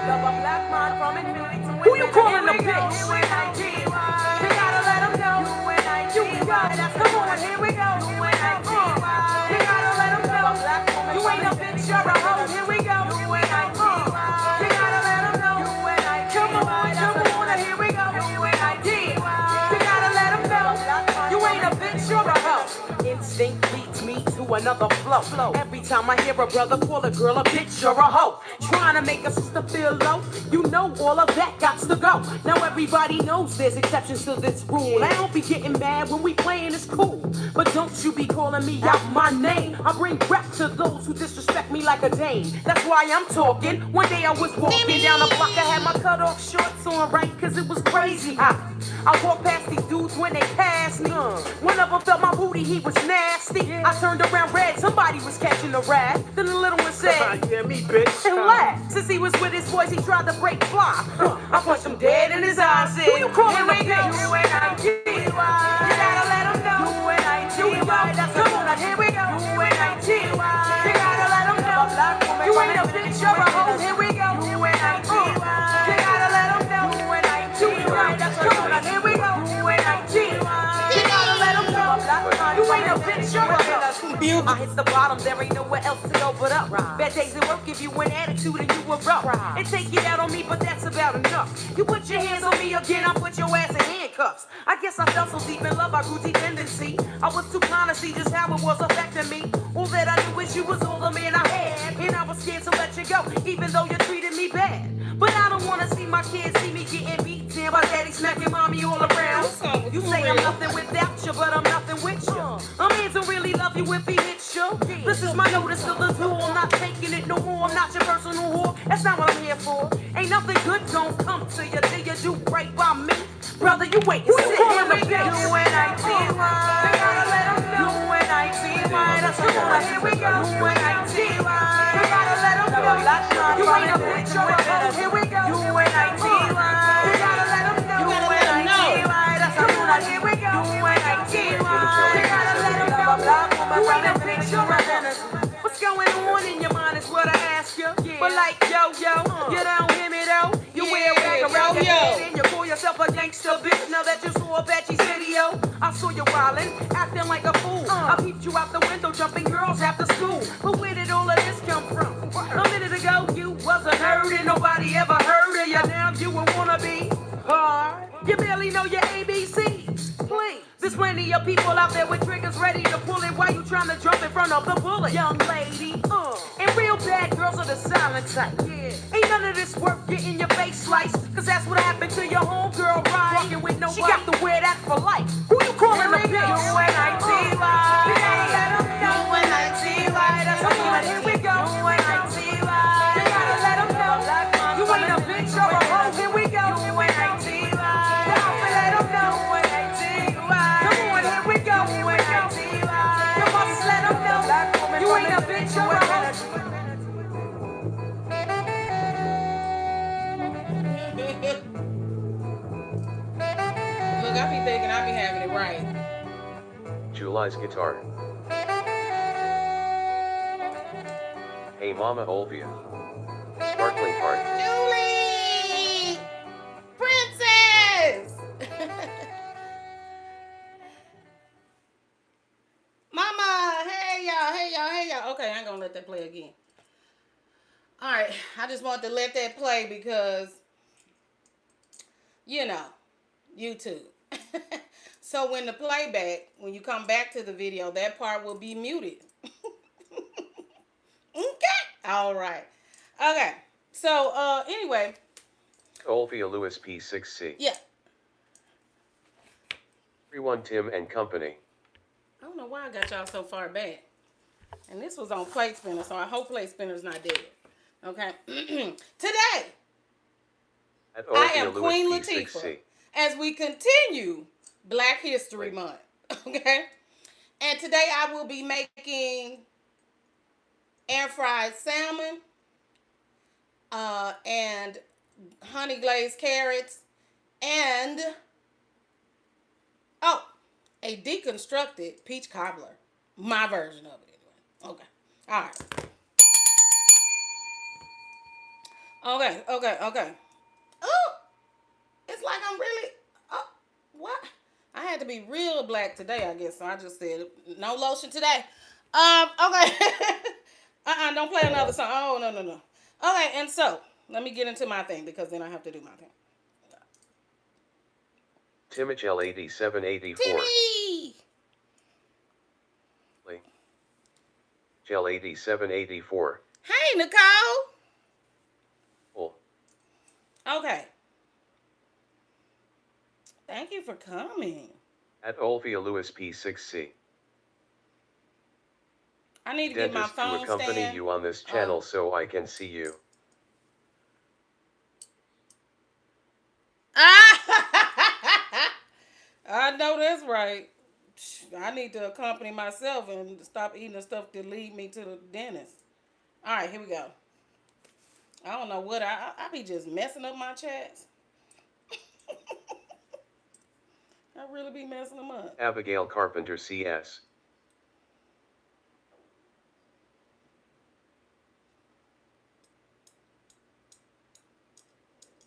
Who you calling a bitch? You gotta let them know. You got it. Come on, here we go. You gotta let them know. You ain't a bitch, you're a hoe. Here we go. You gotta let them know. Come on, here we go. You gotta let them know. You ain't a bitch, you're a hoe. Instinct beats me to another flow. Every time I hear a brother call a girl a bitch or a hoe, trying to make a sister feel low, you know all of that got to go. Now everybody knows there's exceptions to this rule. I don't be getting mad when we playing, it's cool, but don't you be calling me out my name. I bring rap to those who disrespect me like a dame. That's why I'm talking. One day I was walking down the block, I had my cut off shorts on, right, cause it was crazy hot. I walked past these dudes when they passed me. One of them felt my booty, he was nasty. I turned around red, somebody was catching a rat. Then the little one said, yeah, me, bitch. And laughed. Since he was with his boys, he tried to break fly. I punched him dead in his eyes. Who you calling a bitch? You gotta let him know. Come on, here we go. You gotta let him know. You ain't a bitch, you're a hoe. Here we go. You gotta let him know. Come on, here we go. You gotta let him know. You ain't a bitch, you're a hoe. I hit the bottom, there ain't nowhere else to go but up. Bad days at work give you an attitude and you were rough. And take it out on me, but that's about enough. You put your hands on me again, I put your ass in handcuffs. I guess I fell so deep in love, I grew dependency. I was too blind to see just how it was affecting me. All that I knew is you was all the man I had, and I was scared to let you go, even though you treated me bad. But I don't wanna see my kids see me getting beat down by daddy smacking mommy all around. You say I'm nothing without you, but I'm nothing with you. A man don't really love you if he hits you. This is my notice to the door, I'm not taking it no more. I'm not your personal whore, that's not what I'm here for. Ain't nothing good gon' come to you till you do right by me. Brother, you wait and sit here and bitch. You and I see why. You gotta let them know. You and I see why. That's the one. Here we go. You and I see why. You gotta let them know. You ain't a bitch or a hoe. Here we go. You and I see why. You gotta let them know. You and I see why. That's the one. Here we go. You and I see why. You gotta let them know. You ain't a bitch or a hoe. What's going on in your mind is what I ask you. But like yo, you don't hear me though. You wear a rag around your head and you call yourself a gangster bitch. Now that you saw Apache's video, I saw you wildin', acting like a fool. I peeped you out the window, jumping girls after school. But where did all of this come from? A minute ago you wasn't heard and nobody ever heard of you. Now you would wanna be hard. You barely know your ABCs. Please. There's plenty of people out there with triggers ready to pull it while you trying to jump in front of the bullet. Young lady, and real bad girls are the silent type. Yeah. Ain't none of this work getting your face sliced, cause that's what happened to your homegirl, right? Walking with nobody. She got to wear that for life. Who you calling a bitch? You and I see why. You and I see why. That's the one. Here we go. You and I see why. You gotta let them know. You ain't a bitch or a hoe. Here we go. You and I see why. You gotta let them know. You and I see why. Come on, here we go. You and I see why. You must let them know. You ain't a bitch or a hoe. Look, I be thinking I be having it right. July's guitar. Hey Mama Olvia. Sparkling heart. Julie! Princess! Mama! Hey y'all. Okay, I ain't gonna let that play again. Alright, I just want to let that play because, you know, YouTube. So when the playback, when you come back to the video, that part will be muted. Okay. All right. Okay. So, anyway. Olvia Lewis P6C. Yeah. 31 Tim and Company. I don't know why I got y'all so far back. And this was on Plate Spinner, so I hope Plate Spinner's not dead. Okay. Today, I am Queen Latifah as we continue Black History Month. Okay. And today I will be making air fried salmon and honey glazed carrots and a deconstructed peach cobbler. My version of it anyway. Okay. All right. Okay, okay, okay. Oh, it's like I'm really. Oh, what? I had to be real black today, I guess. So I just said no lotion today. Okay. Don't play another song. Oh, no, no, no. Okay, and so let me get into my thing because then I have to do my thing. Timothy 8784. Timmy! Gel 8784. Hey, Nicole! Full. Okay. Thank you for coming. At Olvia Lewis P6C. I need to get my Dentist to phone accompany stand. you on this channel so I can see you. I know that's right. I need to accompany myself and stop eating the stuff that lead me to the dentist. All right, here we go. I don't know what I be just messing up my chats. I really be messing them up. Abigail Carpenter CS.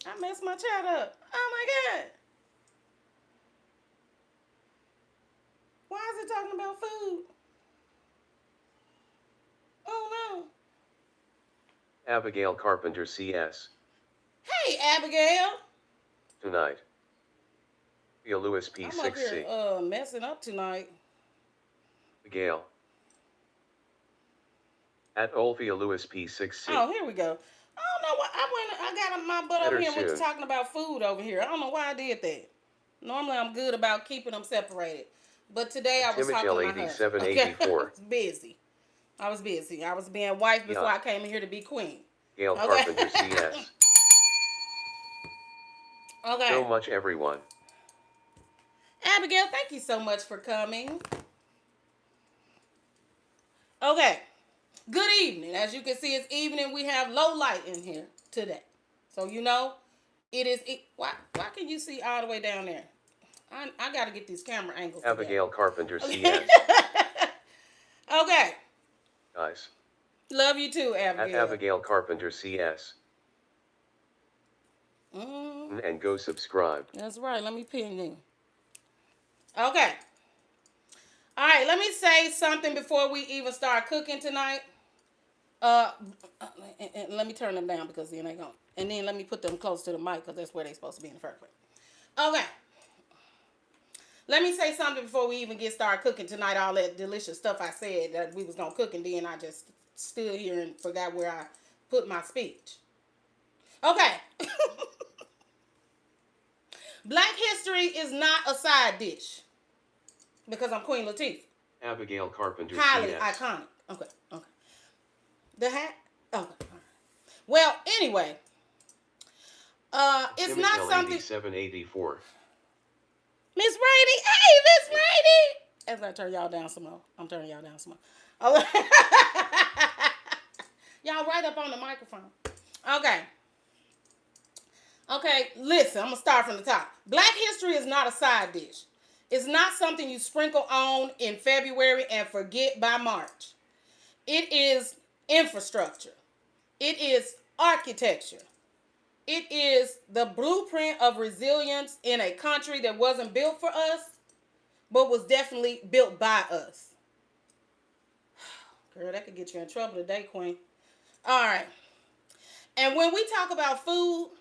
I messed my chat up. Oh my God. Why is it talking about food? Oh no. Abigail Carpenter CS. Hey, Abigail. Tonight. Via Lewis I'm up P6C. here messing up tonight. Abigail. At Olvia Lewis P6C. Oh, here we go. I don't know why I got my butt Better over here and went to soon. talking about food over here. I don't know why I did that. Normally I'm good about keeping them separated. But today I was talking to my husband. 8784. I was busy. I was being wife before I came in here to be queen. Gail Carpenter CS. Okay. So much, everyone. Abigail, thank you so much for coming. Okay. Good evening. As you can see, it's evening. We have low light in here today. So, you know, it is... Why can you see all the way down there? I got to get these camera angles Abigail together. Carpenter CS. Okay. Guys. Love you too, Abigail. At Abigail Carpenter CS. And go subscribe. That's right. Let me pin you. Okay. All right. Let me say something before we even start cooking tonight. And let me turn them down because then they gone. And then let me put them close to the mic because that's where they're supposed to be in the first place. Okay. Let me say something before we even get started cooking tonight. All that delicious stuff I said that we was gonna cook, and then I just stood here and forgot where I put my speech. Okay. Black history is not a side dish because I'm Queen Latifah. Abigail Carpenter Highly CS. iconic. Okay. The hat? Okay. Well, anyway. It's Timothy not something... 8784. Miss Brady. Hey, Miss Brady. As I turn y'all down some more. I'm turning y'all down some more. Okay. Y'all right up on the microphone. Okay. Okay, listen, I'm going to start from the top. Black history is not a side dish. It's not something you sprinkle on in February and forget by March. It is infrastructure. It is architecture. It is the blueprint of resilience in a country that wasn't built for us, but was definitely built by us. Girl, that could get you in trouble today, Queen. All right. And when we talk about food,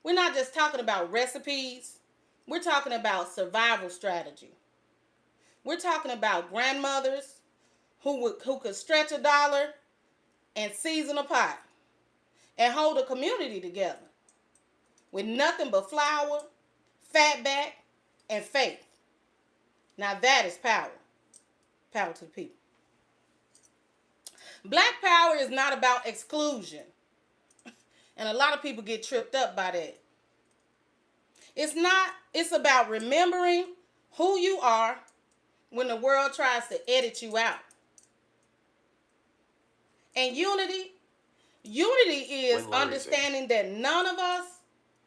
we're not just talking about recipes. We're talking about survival strategy. We're talking about grandmothers who could stretch a dollar and season a pot and hold a community together with nothing but flour, fat back, and faith. Now that is power. Power to the people. Black power is not about exclusion. And a lot of people get tripped up by that. It's about remembering who you are when the world tries to edit you out. And unity is understanding that none of us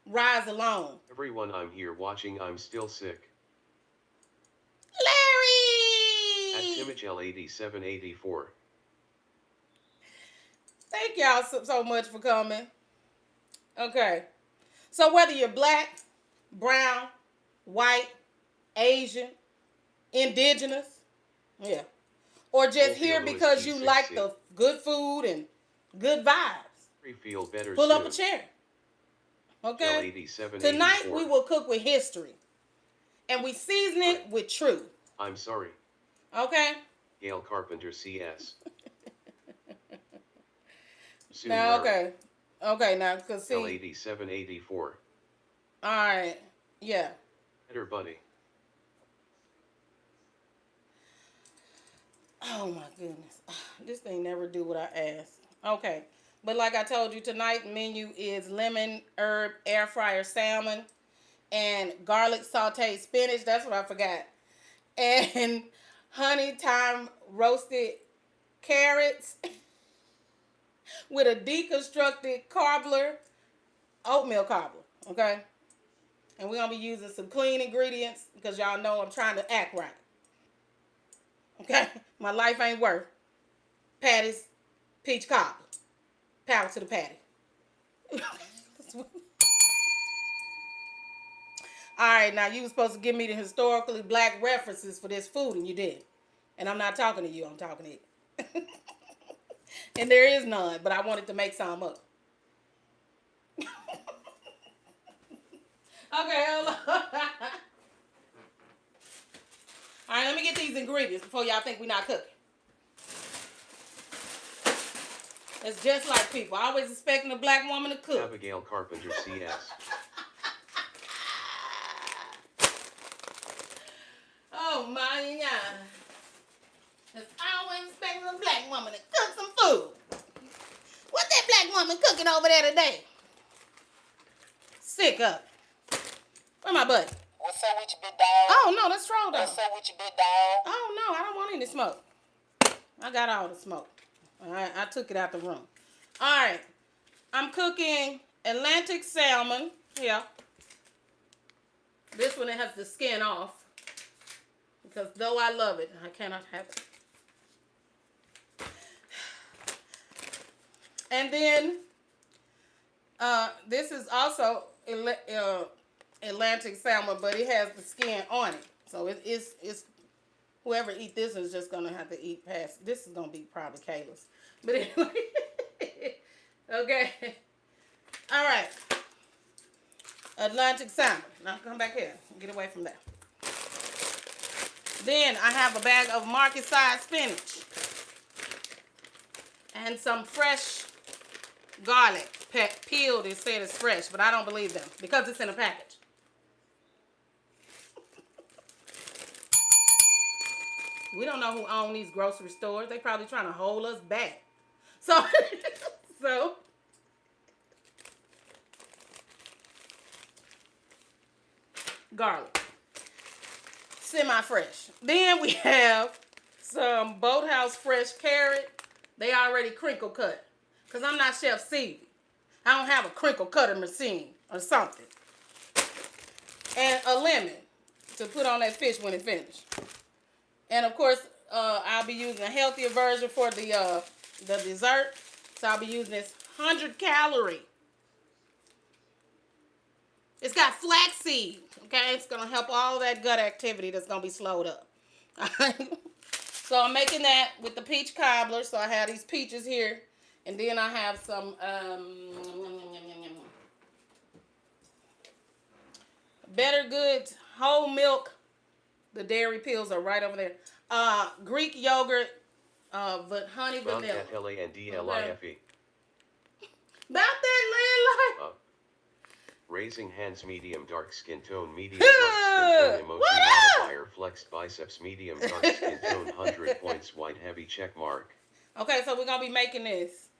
rise alone. Everyone, I'm here watching. I'm still sick. Larry! At Timothy 8784. Thank y'all so much for coming. Okay. So whether you're black, brown, white, Asian, indigenous, yeah, or just here Oatmeal because you like the good food and good vibes, Feel better pull up a soon. chair. Okay? 87, Tonight 84. we will cook with history. And we season it with truth. I'm sorry. Okay? Gail Carpenter CS. Soon Now, Larry. okay. Okay, now, because see. L87, 84. Alright. Yeah. Better buddy. Oh my goodness. This thing never do what I ask. Okay. But like I told you, tonight menu is lemon, herb, air fryer salmon, and garlic sautéed spinach. That's what I forgot. And honey-thyme roasted carrots with a deconstructed cobbler, oatmeal cobbler. Okay? And we're going to be using some clean ingredients because y'all know I'm trying to act right. Okay? My life ain't worth Patty's peach cobbler. Power to the patty. Alright, now you were supposed to give me the historically black references for this food, and you did. And I'm not talking to you, I'm talking to you. And there is none, but I wanted to make some up. Okay, hold on. Alright, let me get these ingredients before y'all think we're not cooking. It's just like people. Always expecting a black woman to cook. Abigail Carpenter CS. Oh my God. It's always expecting a black woman to cook some food. What's that black woman cooking over there today? Sick up. Where my buddy? What's up with you, big dog? Oh no, that's Troll dog. What's up with you, big dog? Oh no, I don't want any smoke. I got all the smoke. I took it out the room. Alright. I'm cooking Atlantic salmon. Yeah. This one, it has the skin off. Because though I love it, I cannot have it. And then, this is also Atlantic salmon, but it has the skin on it. So it's whoever eat this is just going to have to eat past. This is going to be probably Kayla's. But anyway. Okay. All right. Atlantic salmon. Now come back here. Get away from that. Then I have a bag of market size spinach. And some fresh garlic. Peeled and said it's fresh, but I don't believe them because it's in a package. We don't know who owns these grocery stores. They probably trying to hold us back. So, garlic. Semi-fresh. Then we have some Boathouse fresh carrot. They already crinkle cut. Because I'm not Chef Stevie. I don't have a crinkle cutter machine or something. And a lemon to put on that fish when it finished. And of course, I'll be using a healthier version for the dessert. So I'll be using this 100-calorie. It's got flaxseed. Okay, it's gonna help all that gut activity that's gonna be slowed up. So I'm making that with the peach cobbler. So I have these peaches here, and then I have some Better Goods whole milk. The dairy pills are right over there. Greek yogurt, but honey vanilla. L-A-N-D-L-I-F-E. About that land life. Raising hands, medium dark skin tone, medium dark skin tone, emoji modifier, flexed biceps, medium dark skin tone, 100 points, white heavy check mark. Okay, so we're gonna be making this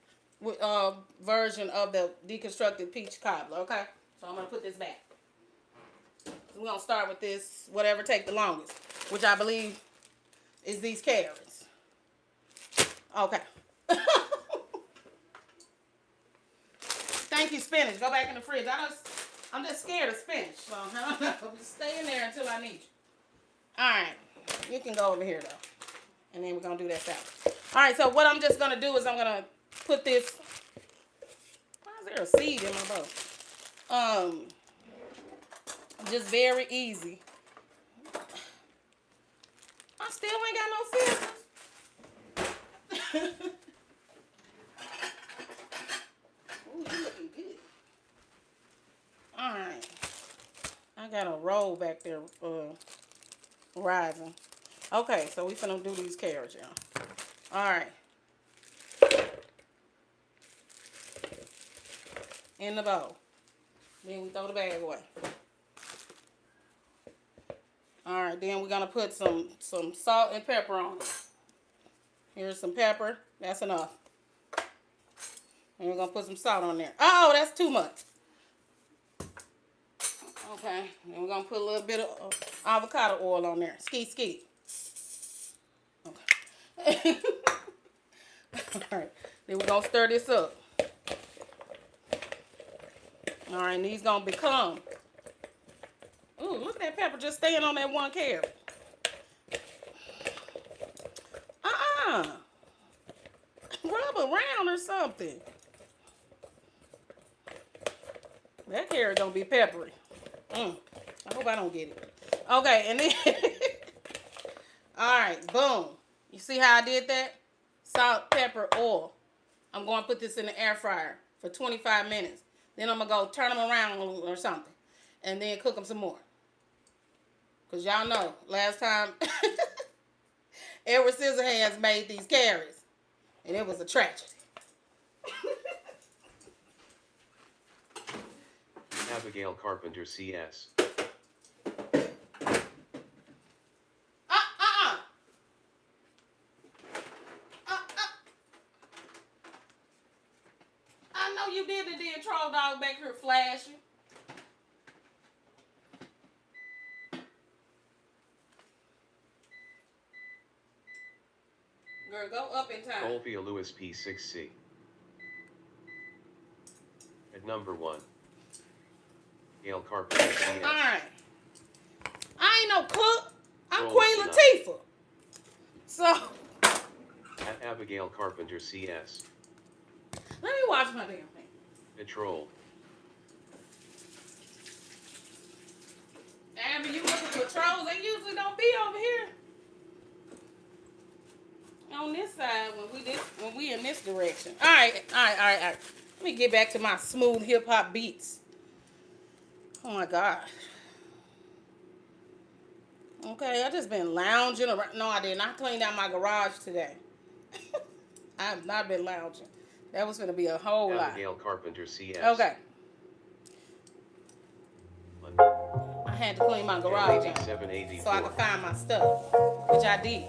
version of the deconstructed peach cobbler. Okay, so I'm gonna put this back. So we're gonna start with this, whatever take the longest, which I believe is these carrots. Okay. Thank you, spinach. Go back in the fridge. I'm just scared of spinach. So I don't know. Just stay in there until I need you. All right. You can go over here, though. And then we're going to do that salad. All right. So what I'm just going to do is I'm going to put this. Why is there a seed in my bowl? Just very easy. I still ain't got no scissors. Ooh, you looking good. All right. I got a roll back there rising. Okay, so we finna do these carrots, y'all. All right. In the bowl. Then we throw the bag away. All right, then we're gonna put some salt and pepper on it. Here's some pepper. That's enough. And we're gonna put some salt on there. Oh, that's too much. Okay, then we're gonna put a little bit of avocado oil on there. Ski. Okay. All right, then we're gonna stir this up. All right, and these gonna become. Ooh, look at that pepper just staying on that one carrot. Rub around or something. That carrot gonna be peppery. I hope I don't get it. Okay, and then all right, boom. You see how I did that? Salt, pepper, oil. I'm going to put this in the air fryer for 25 minutes. Then I'm going to go turn them around or something. And then cook them some more. Because y'all know, last time Edward Scissorhands made these carrots. And it was a tragedy. Abigail Carpenter CS. I know you did it, then troll dog back here flashing. Girl, go up in time. Olvia Lewis P6C. At number 1. Gail Carpenter CS. Alright. I ain't no cook. I'm Roll Queen tonight. Latifah. So. At Abigail Carpenter CS. Let me wash my damn thing. Patrol. Abby, you looking for trolls? They usually don't be over here. On this side when we in this direction. All right. Let me get back to my smooth hip hop beats. Oh my God. Okay, I just been lounging around. No, I didn't. I cleaned out my garage today. I have not been lounging. That was gonna be a whole lot. Abigail Carpenter CS. Okay. I had to clean my garage out so I could find my stuff, which I did.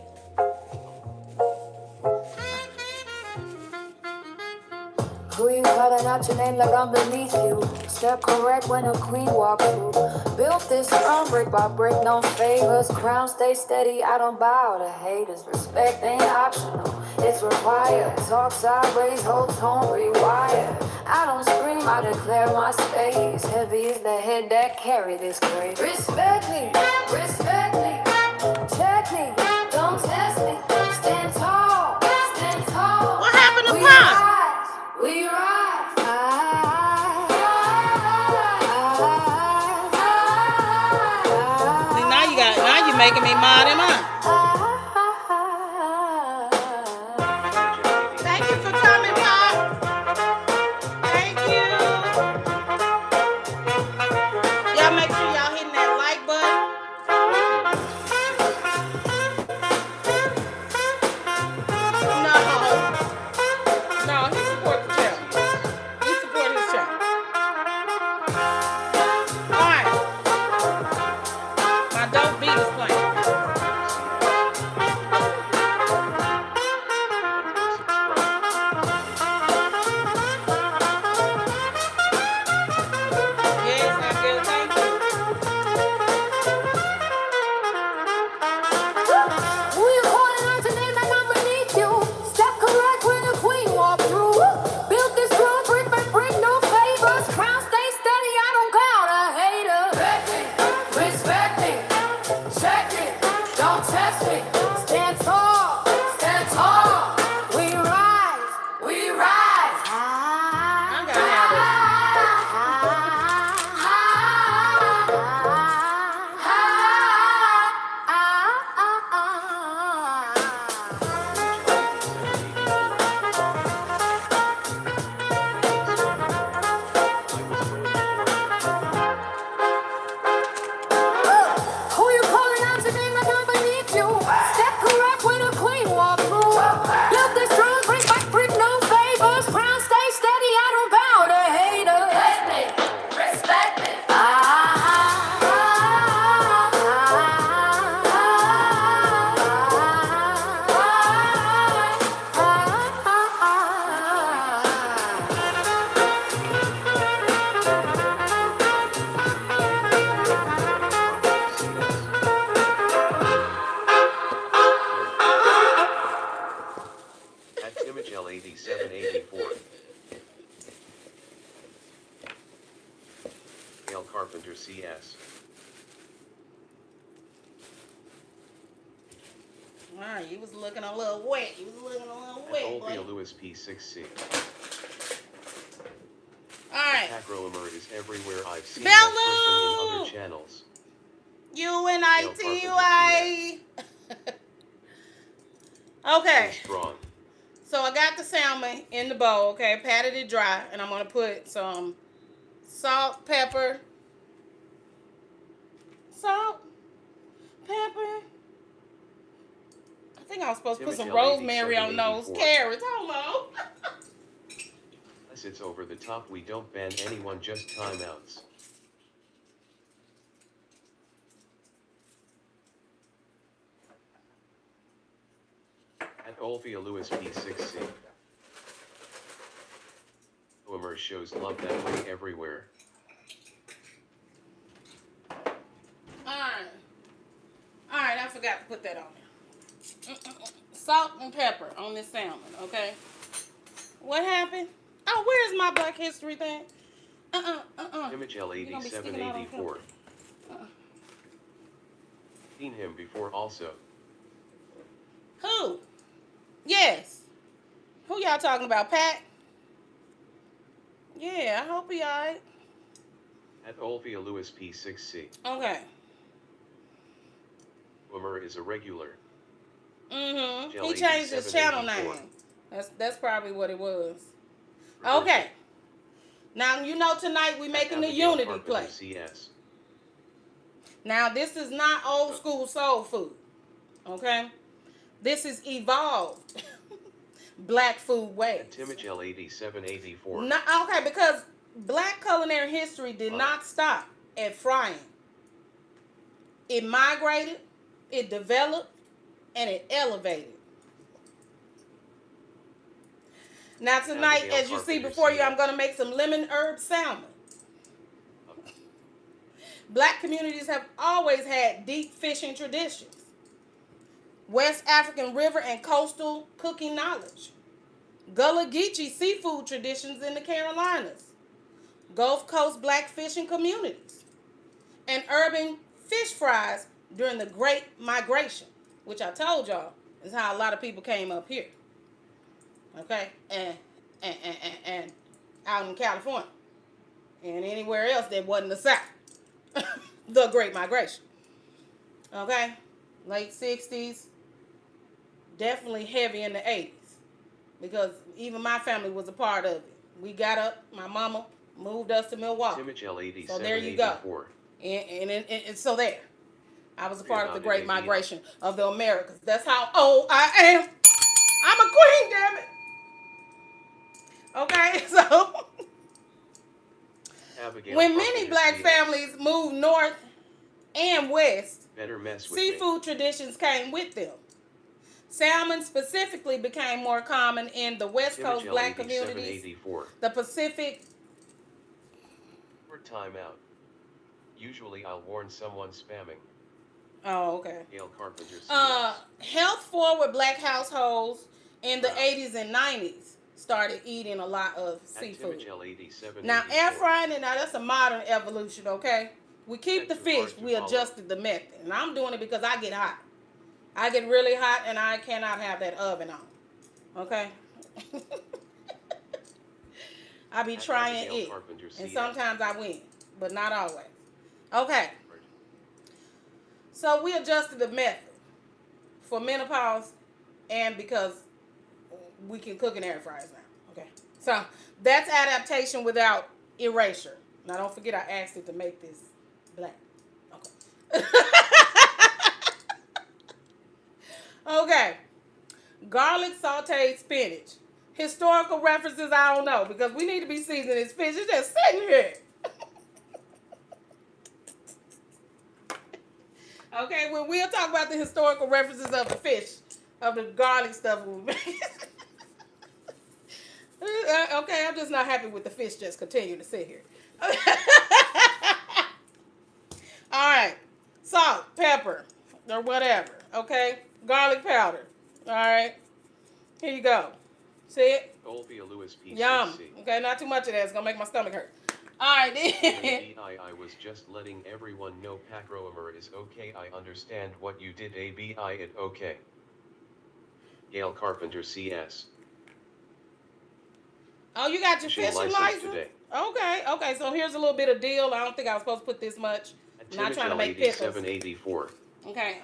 Who you calling out your name like I'm beneath you? Step correct when a queen walk through. Built this throne brick by brick, no favors. Crown stay steady, I don't bow to haters. Respect ain't optional, it's required. Talk sideways, hold tone, rewire. I don't scream, I declare my space. Heavy is the head that carry this crate. Respect me, check me, don't test me. Stand tall, What happened to Pop? we rise. See, now you making me mad in mine. Thank you for coming, Pop. Thank you. Y'all make sure y'all hitting that like button. No, he support the channel. He support his channel. Alright. My dope beat is playing. Yes, I feel thank you. Who you calling out your name like I'm beneath you? Step correct when the queen walk through. Built this throne brick by brick, no favors. Crown stay steady, I don't count a hater. Respect me, check me, don't test me. Stand tall, we rise. I gotta have All right, you was looking a little wet. You was looking a little wet, boy. Olvia Lewis P6C. All right. Macroamer is everywhere. I've seen that person in other channels. UNITY. Okay. Strong. So I got the salmon in the bowl, okay, patted it dry, and I'm going to put some salt, pepper, I think I was supposed to put some rosemary on those carrots. Hold on. Unless it's over the top, we don't ban anyone, just timeouts. At Olvia Lewis P6C. Omer shows love that way everywhere. Alright, I forgot to put that on there. Salt and pepper on this salmon, okay? What happened? Oh, where's my Black History thing? Image L8784. Seen him before also. Who? Yes. Who y'all talking about, Pat? Yeah, I hope he alright. At Olvia Lewis P6C. Okay. Omer is a regular. Mm-hmm. He changed his channel name. That's probably what it was. Okay. Now, you know tonight we making the Unity play. CS. Now, this is not old school soul food. Okay? This is evolved black food ways. Image L8784. No, okay, because black culinary history did not stop at frying. It migrated, it developed, and it elevated. Now tonight, as you see before you, I'm going to make some lemon herb salmon. Black communities have always had deep fishing traditions, West African river and coastal cooking knowledge, Gullah Geechee seafood traditions in the Carolinas, Gulf Coast black fishing communities, and urban fish fries during the Great Migration, which I told y'all is how a lot of people came up here. Okay, and out in California and anywhere else that wasn't the South. The Great Migration. Okay, late 60s, definitely heavy in the 80s, because even my family was a part of it. We got up, my mama moved us to Milwaukee. So there you go. And so there. I was a part of the Great Migration of the Americas. That's how old I am. I'm a queen, damn it. Okay, so when many black families moved north and west, seafood traditions came with them. Salmon specifically became more common in the West Coast black communities, the Pacific. Timeout. Usually I'll warn someone spamming. Oh, okay. Carpenter. Health-forward black households in the 80s and 90s started eating a lot of seafood. Now, air frying, now that's a modern evolution, okay? We keep the fish, we adjusted the method. And I'm doing it because I get hot. I get really hot and I cannot have that oven on, okay? I be trying it, and sometimes I win, but not always. Okay. So we adjusted the method for menopause and because we can cook in air fryers now. Okay. So that's adaptation without erasure. Now don't forget I asked it to make this black. Okay. Okay. Garlic sautéed spinach. Historical references, I don't know, because we need to be seasoning this fish. It's just sitting here. Okay, well, we'll talk about the historical references of the fish, of the garlic stuff. Okay, I'm just not happy with the fish just continue to sit here. All right, salt, pepper, or whatever, okay? Garlic powder, all right? Here you go. See it? Yum. Okay, not too much of that. It's going to make my stomach hurt. All right, then. I was just letting everyone know Pacroamer is okay. I understand what you did, ABI it okay. Gail Carpenter CS. Oh, you got your Fishing fishing license license? today. Okay, okay. So here's a little bit of dill. I don't think I was supposed to put this much. I'm not trying to make pickles. 8784. Okay,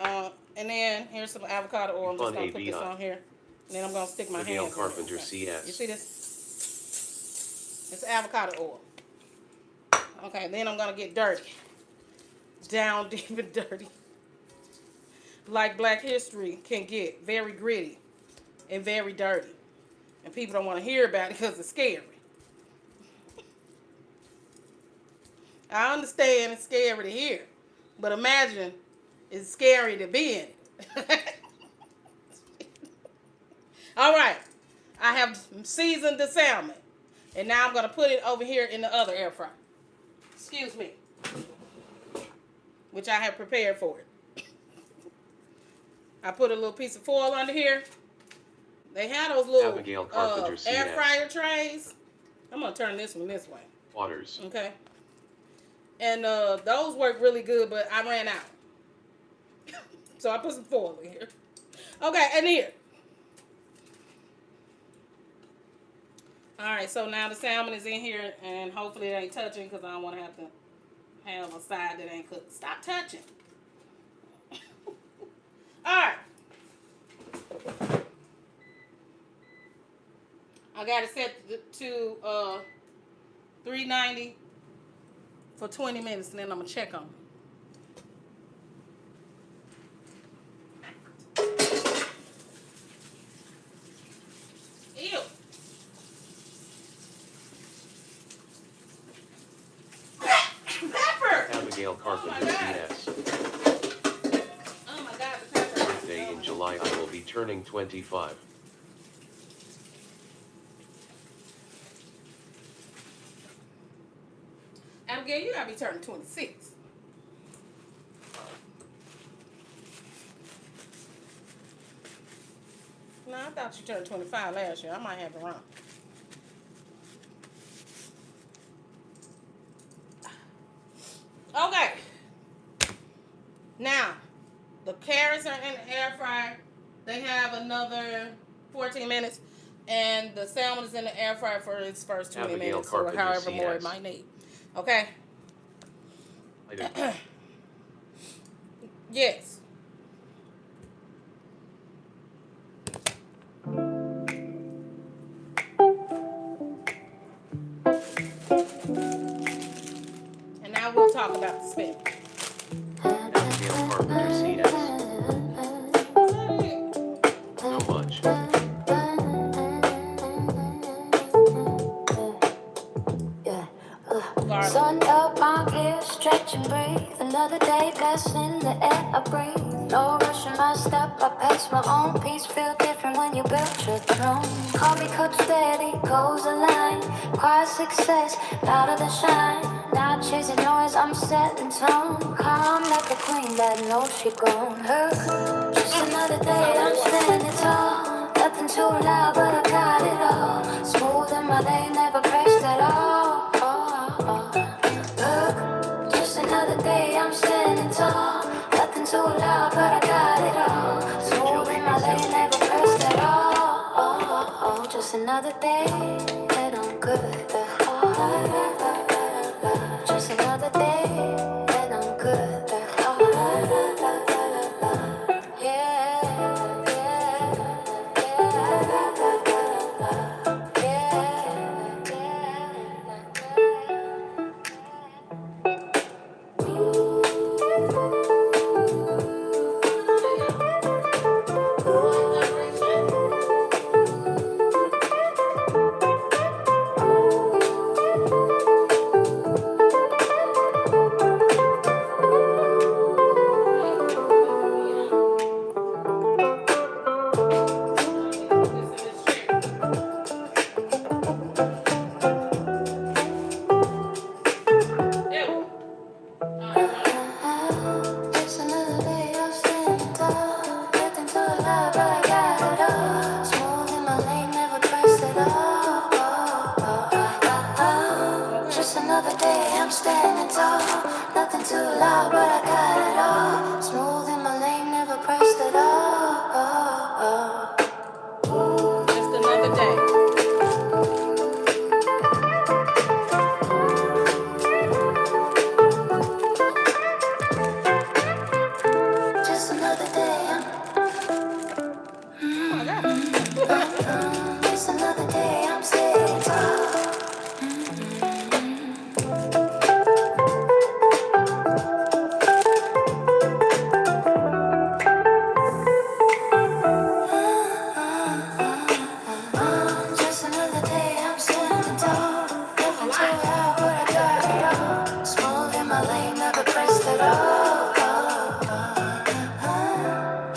and then here's some avocado oil. I'm just gonna put this on here. And then I'm gonna stick my hands in it. Carpenter CS. You see this? It's avocado oil. Okay, then I'm gonna get dirty. Down deep and dirty. Like Black History can get very gritty and very dirty. And people don't want to hear about it because it's scary. I understand it's scary to hear. But imagine it's scary to be in it. All right. I have seasoned the salmon. And now I'm going to put it over here in the other air fryer. Excuse me. Which I have prepared for it. I put a little piece of foil under here. They had those little air fryer trays. I'm going to turn this one this way. Waters. Okay. And those work really good, but I ran out. So I put some foil in here. Okay, and here. Alright, so now the salmon is in here, and hopefully it ain't touching because I don't want to have a side that ain't cooked. Stop touching. Alright. I got it set to 390 for 20 minutes, and then I'm going to check on it. Ew. Pepper! Abigail Carpenter CS. Oh my God, the pepper. Birthday in July, I will be turning 25. Abigail, you gotta be turning 26. No, I thought you turned 25 last year. I might have it wrong. Okay. Now, the carrots are in the air fryer. They have another 14 minutes. And the salmon is in the air fryer for its first 20 Abigail minutes. Or Carpenter however more CS. it might need. Okay? I do. Yes. And now we'll talk about the spinach. Abigail Carpenter CS. So much. Garlic. Sun up, I'm clear, stretch and breathe. Another day, blessed in the air I breathe. No rush in my step, I pace my own peace. Feel different when you build your throne. Coffee cup steady, goes the line. Quiet success, louder the shine. Not chasing noise, I'm setting tone. Calm like a queen that knows she gone. Just another day, I'm standing tall. Nothing too loud, but I got it all. Smooth in my lane, never pressed at all. Look, just another day, I'm standing tall. Nothing too loud, but I got it all. Smooth in my lane, never pressed at all. Just another day, and I'm good. Just another day, and I'm good. Yeah, yeah,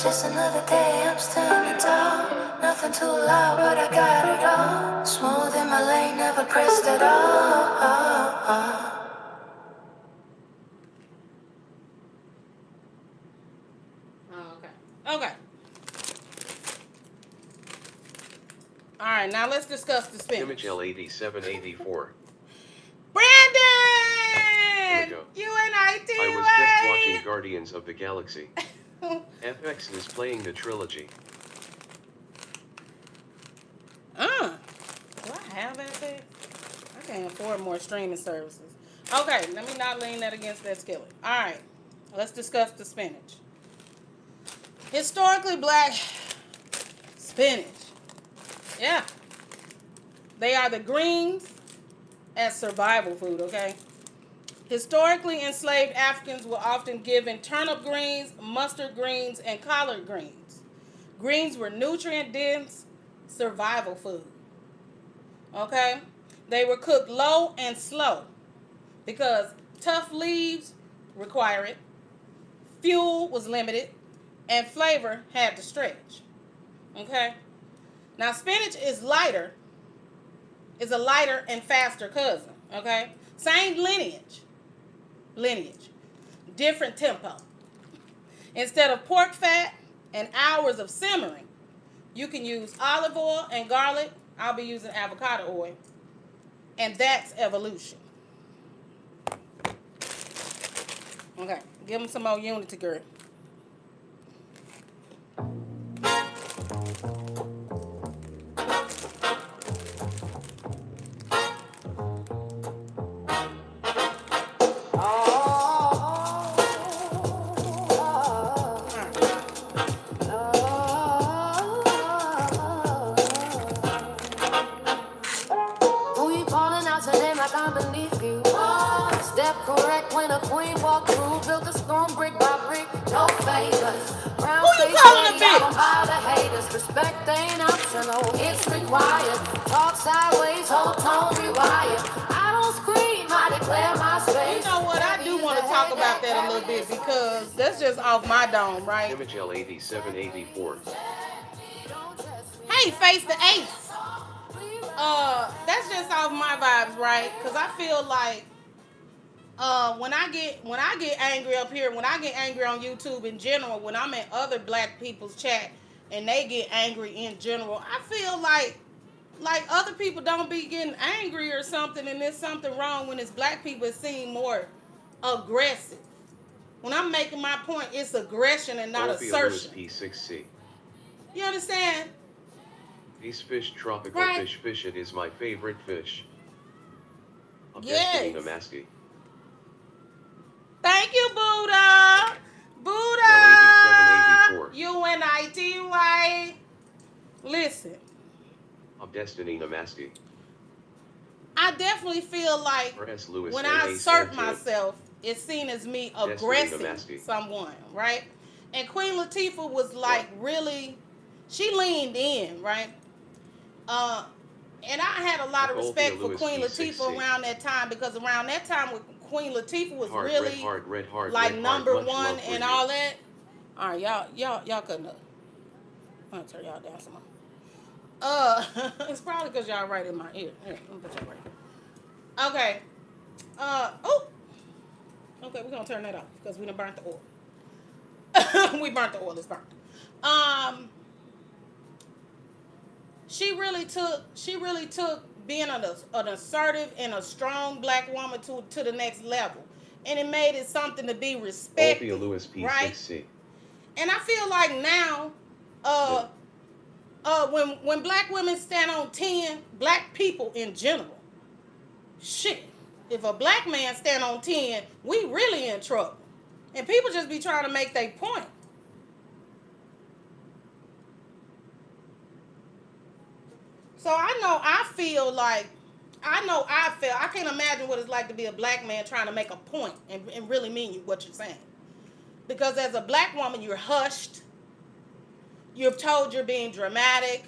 Just another day, I'm standing tall. Nothing too loud, but I got it all. Smooth in my lane, never pressed at all. Oh, okay. Okay. All right, now let's discuss the spinach. Image L8784. Brandon! UNIT! I was just watching Guardians of the Galaxy. FX is playing the trilogy. Do I have FX? I can't afford more streaming services. Okay, let me not lean that against that skillet. All right, let's discuss the spinach. Historically black spinach. Yeah. They are the greens as survival food, okay? Historically enslaved Africans were often given turnip greens, mustard greens, and collard greens. Greens were nutrient-dense survival food, okay? They were cooked low and slow because tough leaves require it, fuel was limited, and flavor had to stretch, okay? Now, spinach is a lighter and faster cousin, okay? Same lineage, different tempo. Instead of pork fat and hours of simmering, you can use olive oil and garlic. I'll be using avocado oil. And that's evolution. Okay, give them some more unity, girl. Step correct when a queen walk through, built a storm brick by brick, no favors. Brown Who you calling a bitch? by the haters, respect ain't optional, it's required. Talk sideways, whole tone rewired. I don't scream, I declare my space. You know what? I do want to talk about that a little bit because that's just off my dome, right? Image L8784. Hey, face the ace. That's just off my vibes, right? Because I feel like when I get angry up here, when I get angry on YouTube in general, when I'm in other black people's chat and they get angry in general, I feel like other people don't be getting angry or something, and there's something wrong when it's black people seem more aggressive. When I'm making my point, it's aggression and not assertion. P6C. You understand? These fish, tropical Right. fish, it is my favorite fish. Yes. Namaste. Thank you, Buddha. Buddha. L8784. UNITY. Listen, Of Destiny Namaste. I definitely feel like R.S. Lewis when I N.A. assert Sanford. myself, it's seen as me Destiny aggressing Namaste. someone, right? And Queen Latifah was like really, she leaned in, right? And I had a lot of respect for Queen Latifah around that time, because around that time when Queen Latifah was really like number one and all that. All right, y'all couldn't. I'm gonna turn y'all down some more. It's probably because y'all right in my ear. Here, let me put y'all right here. Okay. Okay, we're gonna turn that off because we done burnt the oil. We burnt the oil. It's burnt. She really took being an assertive and a strong black woman to the next level, and it made it something to be respected, Lewis P6C. right? And I feel like now, when black women stand on 10, black people in general, shit, if a black man stand on 10, we really in trouble, and people just be trying to make their point. So I can't imagine what it's like to be a black man trying to make a point and really mean what you're saying. Because as a black woman, you're hushed. You're told you're being dramatic.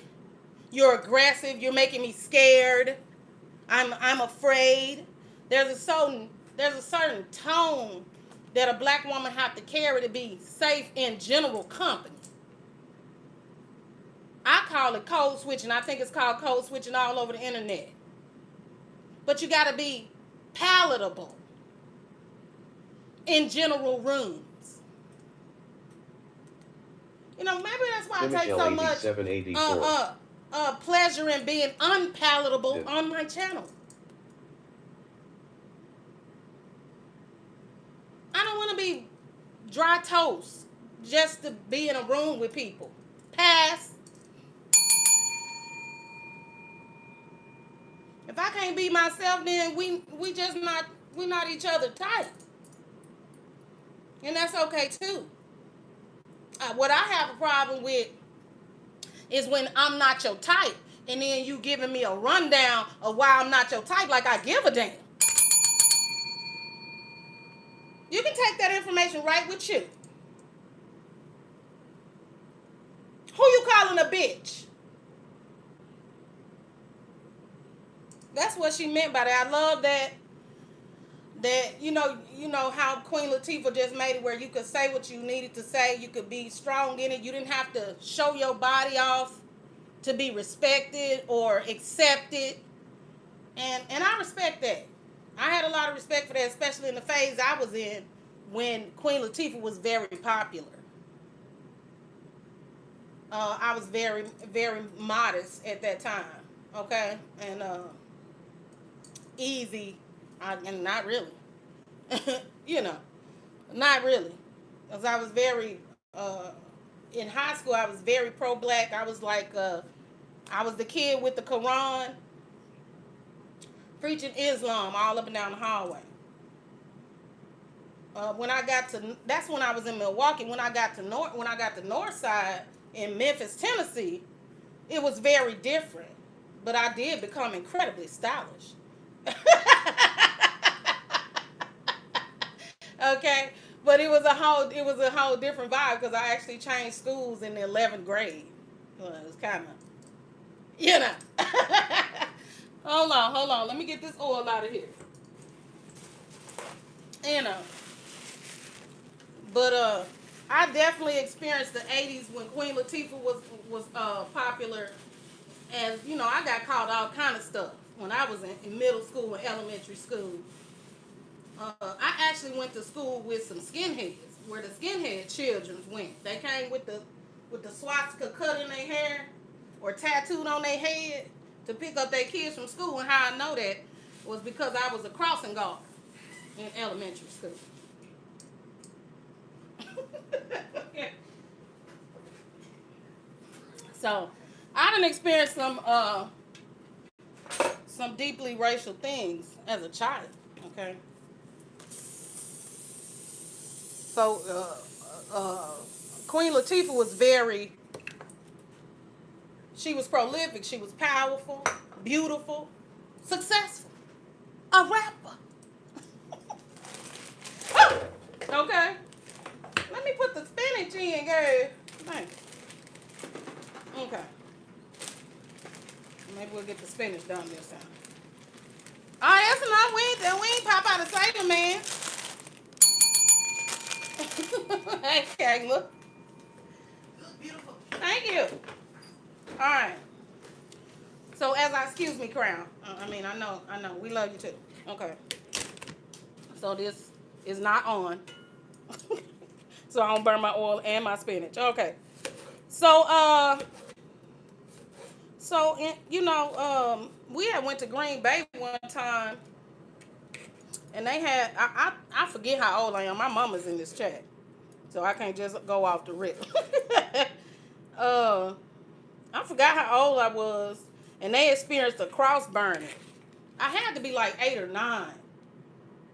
You're aggressive. You're making me scared. I'm afraid. There's a certain tone that a black woman have to carry to be safe in general company. call it code switching. I think it's called code switching all over the internet. But you got to be palatable in general rooms. You know, maybe that's why I take so much pleasure in being unpalatable on my channel. I don't want to be dry toast just to be in a room with people. Pass. If I can't be myself, then we're not each other type. And that's okay too. What I have a problem with is when I'm not your type, and then you giving me a rundown of why I'm not your type, like I give a damn. You can take that information right with you. Who you calling a bitch? That's what she meant by that. I love that you know how Queen Latifah just made it where you could say what you needed to say. You could be strong in it. You didn't have to show your body off to be respected or accepted. And I respect that. I had a lot of respect for that, especially in the phase I was in when Queen Latifah was very popular. I was very, very modest at that time. Okay? And easy. And not really. You know, not really. Because I was very, in high school, I was very pro-black. I was like, I was the kid with the Quran preaching Islam all up and down the hallway. That's when I was in Milwaukee. When I got to North Side in Memphis, Tennessee, it was very different. But I did become incredibly stylish. Okay, but it was a whole different vibe because I actually changed schools in the 11th grade. Well, it was kind of, you know. Hold on. Let me get this oil out of here. You know. But I definitely experienced the 80s when Queen Latifah was popular. And, you know, I got called all kind of stuff when I was in middle school and elementary school. I actually went to school with some skinheads, where the skinhead children went. They came with the swastika cut in their hair or tattooed on their head to pick up their kids from school. And how I know that was because I was a crossing guard in elementary school. So I done experienced some deeply racial things as a child. Okay. So Queen Latifah was she was prolific, she was powerful, beautiful, successful, a rapper. Okay. Let me put the spinach in, girl. Thank you. Okay. Maybe we'll get the spinach done this time. Oh, that's enough. We ain't pop out of Salmon, man. Hey, Kayla. Beautiful. Thank you. All right. So excuse me, Crown. I know. We love you too. Okay. So this is not on. So I don't burn my oil and my spinach. Okay. So, we had went to Green Bay one time, and they had, I forget how old I am. My mama's in this chat, so I can't just go off the rip. I forgot how old I was, and they experienced a cross burning. I had to be like 8 or 9.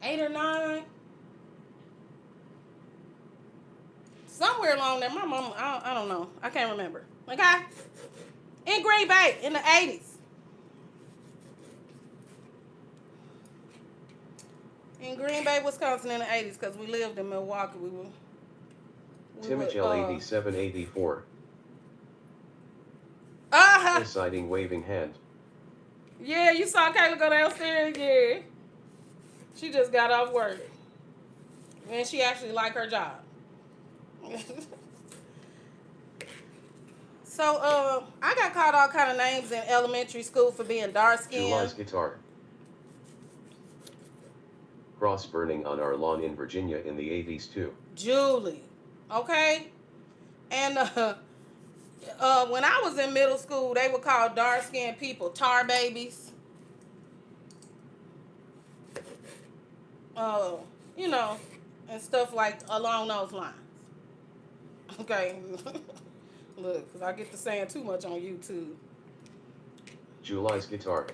8 or 9. Somewhere along there, my mama, I don't know. I can't remember. Okay? In Green Bay in the 80s. In Green Bay, Wisconsin in the 80s, because we lived in Milwaukee. Timothy 8784. Deciding waving hand. Yeah, you saw Kayla go downstairs? Yeah. She just got off work. And she actually liked her job. So, I got called all kind of names in elementary school for being dark skinned. July's guitar. Cross burning on our lawn in Virginia in the 80s too. Julie. Okay? And when I was in middle school, they would call dark skinned people tar babies. You know, and stuff like along those lines. Okay. Look, because I get to saying too much on YouTube. July's guitar.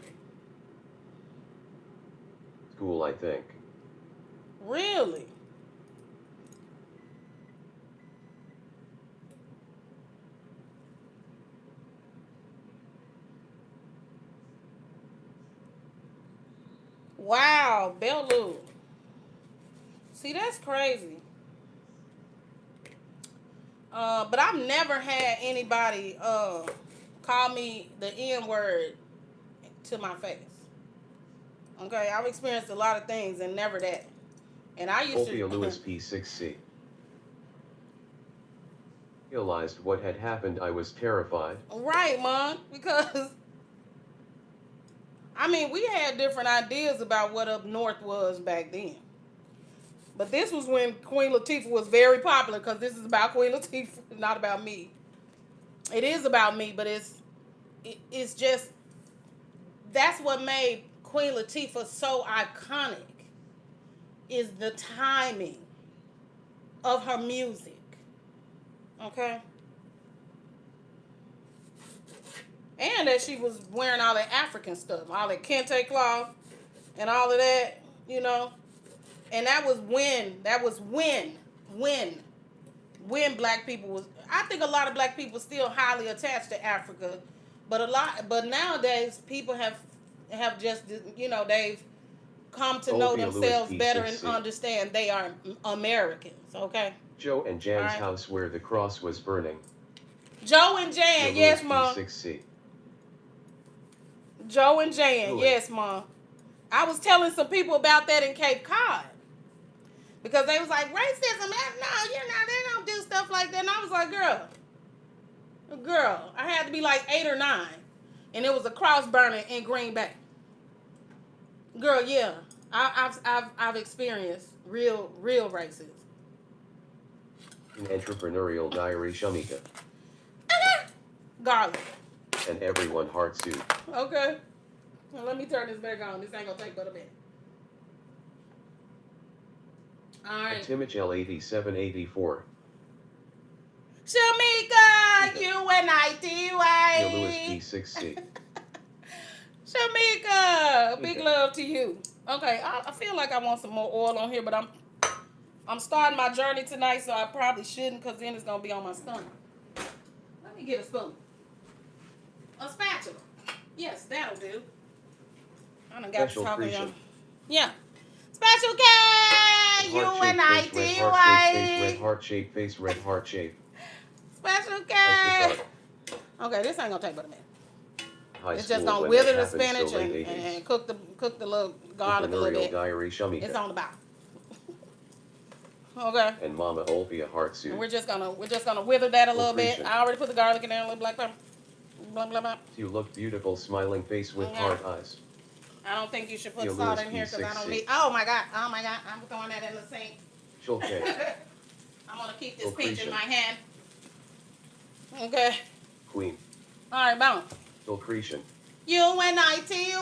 School, I think. Really? Wow, Belu. See, that's crazy. But I've never had anybody call me the N-word to my face. Okay, I've experienced a lot of things and never that. And I used Olivia Lewis P6C. Realized what had happened, I was terrified. Right, Mom, because I mean, we had different ideas about what up north was back then. But this was when Queen Latifah was very popular, because this is about Queen Latifah, not about me. It is about me, but it's just, that's what made Queen Latifah so iconic, is the timing of her music. Okay? And that she was wearing all that African stuff, all that kente cloth and all of that, you know. And that was when black people was, I think a lot of black people still highly attached to Africa, but nowadays people have just, you know, they've come to know themselves better and understand they are Americans, okay? Joe and Jan's house where the cross was burning. Joe and Jan, yes, Mom. P6C. Joe and Jan, yes, Mom. I was telling some people about that in Cape Cod. Because they was like, racism, no, you're not, they don't do stuff like that. And I was like, girl, I had to be like 8 or 9. And it was a cross burning in Green Bay. Girl, yeah, I've experienced real racism. An entrepreneurial diary Shamika. Garlic. And everyone heart soup. Okay. Well, let me turn this back on. This ain't gonna take but a minute. Alright. Timich L8784. Shamika, UNITY. Lewis P6C. Shamika, big love to you. Okay, I feel like I want some more oil on here, but I'm starting my journey tonight, so I probably shouldn't, because then it's gonna be on my stomach. Let me get a spoon. A spatula. Yes, that'll do. I done got to talking, y'all. Yeah. Special K! UNITY. Red heart shape face, red heart shape. Special K! Okay, this ain't gonna take but a minute. It's just gonna wither the spinach and cook the little garlic a little bit. Diary Shamika. It's on the bottom. Okay. And Mama Olvia heart soup. And we're just gonna wither that a little bit. I already put the garlic in there, a little black pepper. Blah, blah, blah. You look beautiful, smiling face with heart eyes. I don't think you should put salt in here, because I don't need. Oh my god! I'm throwing that in the sink. I'm gonna keep this pinch in my hand. Okay. Queen. All right, boom. Filtration. UNITY.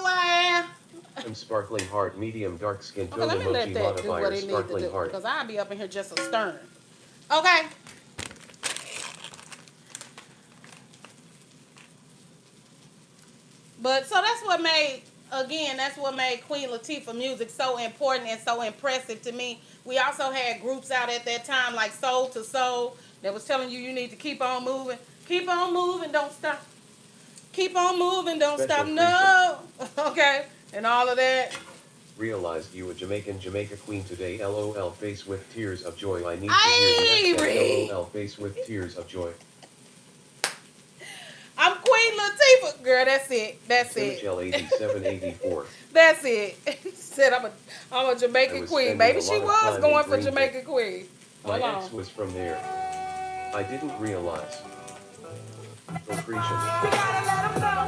I'm sparkling heart, medium dark skin tone Let me let emoji that do what modifier, it needs to sparkling do, heart. because I'll be up in here just a stirring. Okay. But so that's what made Queen Latifah music so important and so impressive to me. We also had groups out at that time like Soul to Soul that was telling you need to keep on moving. Keep on moving, don't stop. Keep on moving, don't stop. No. Okay. And all of that. Realized you a Jamaica queen today. LOL face with tears of joy. I need to hear the next LOL face with tears of joy. I'm Queen Latifah. Girl, that's it. That's it. L8784. That's it. Said I'm a Jamaican queen. Maybe she was going for Jamaican queen. My ex was from there. I didn't realize. Procretion. We gotta let 'em know.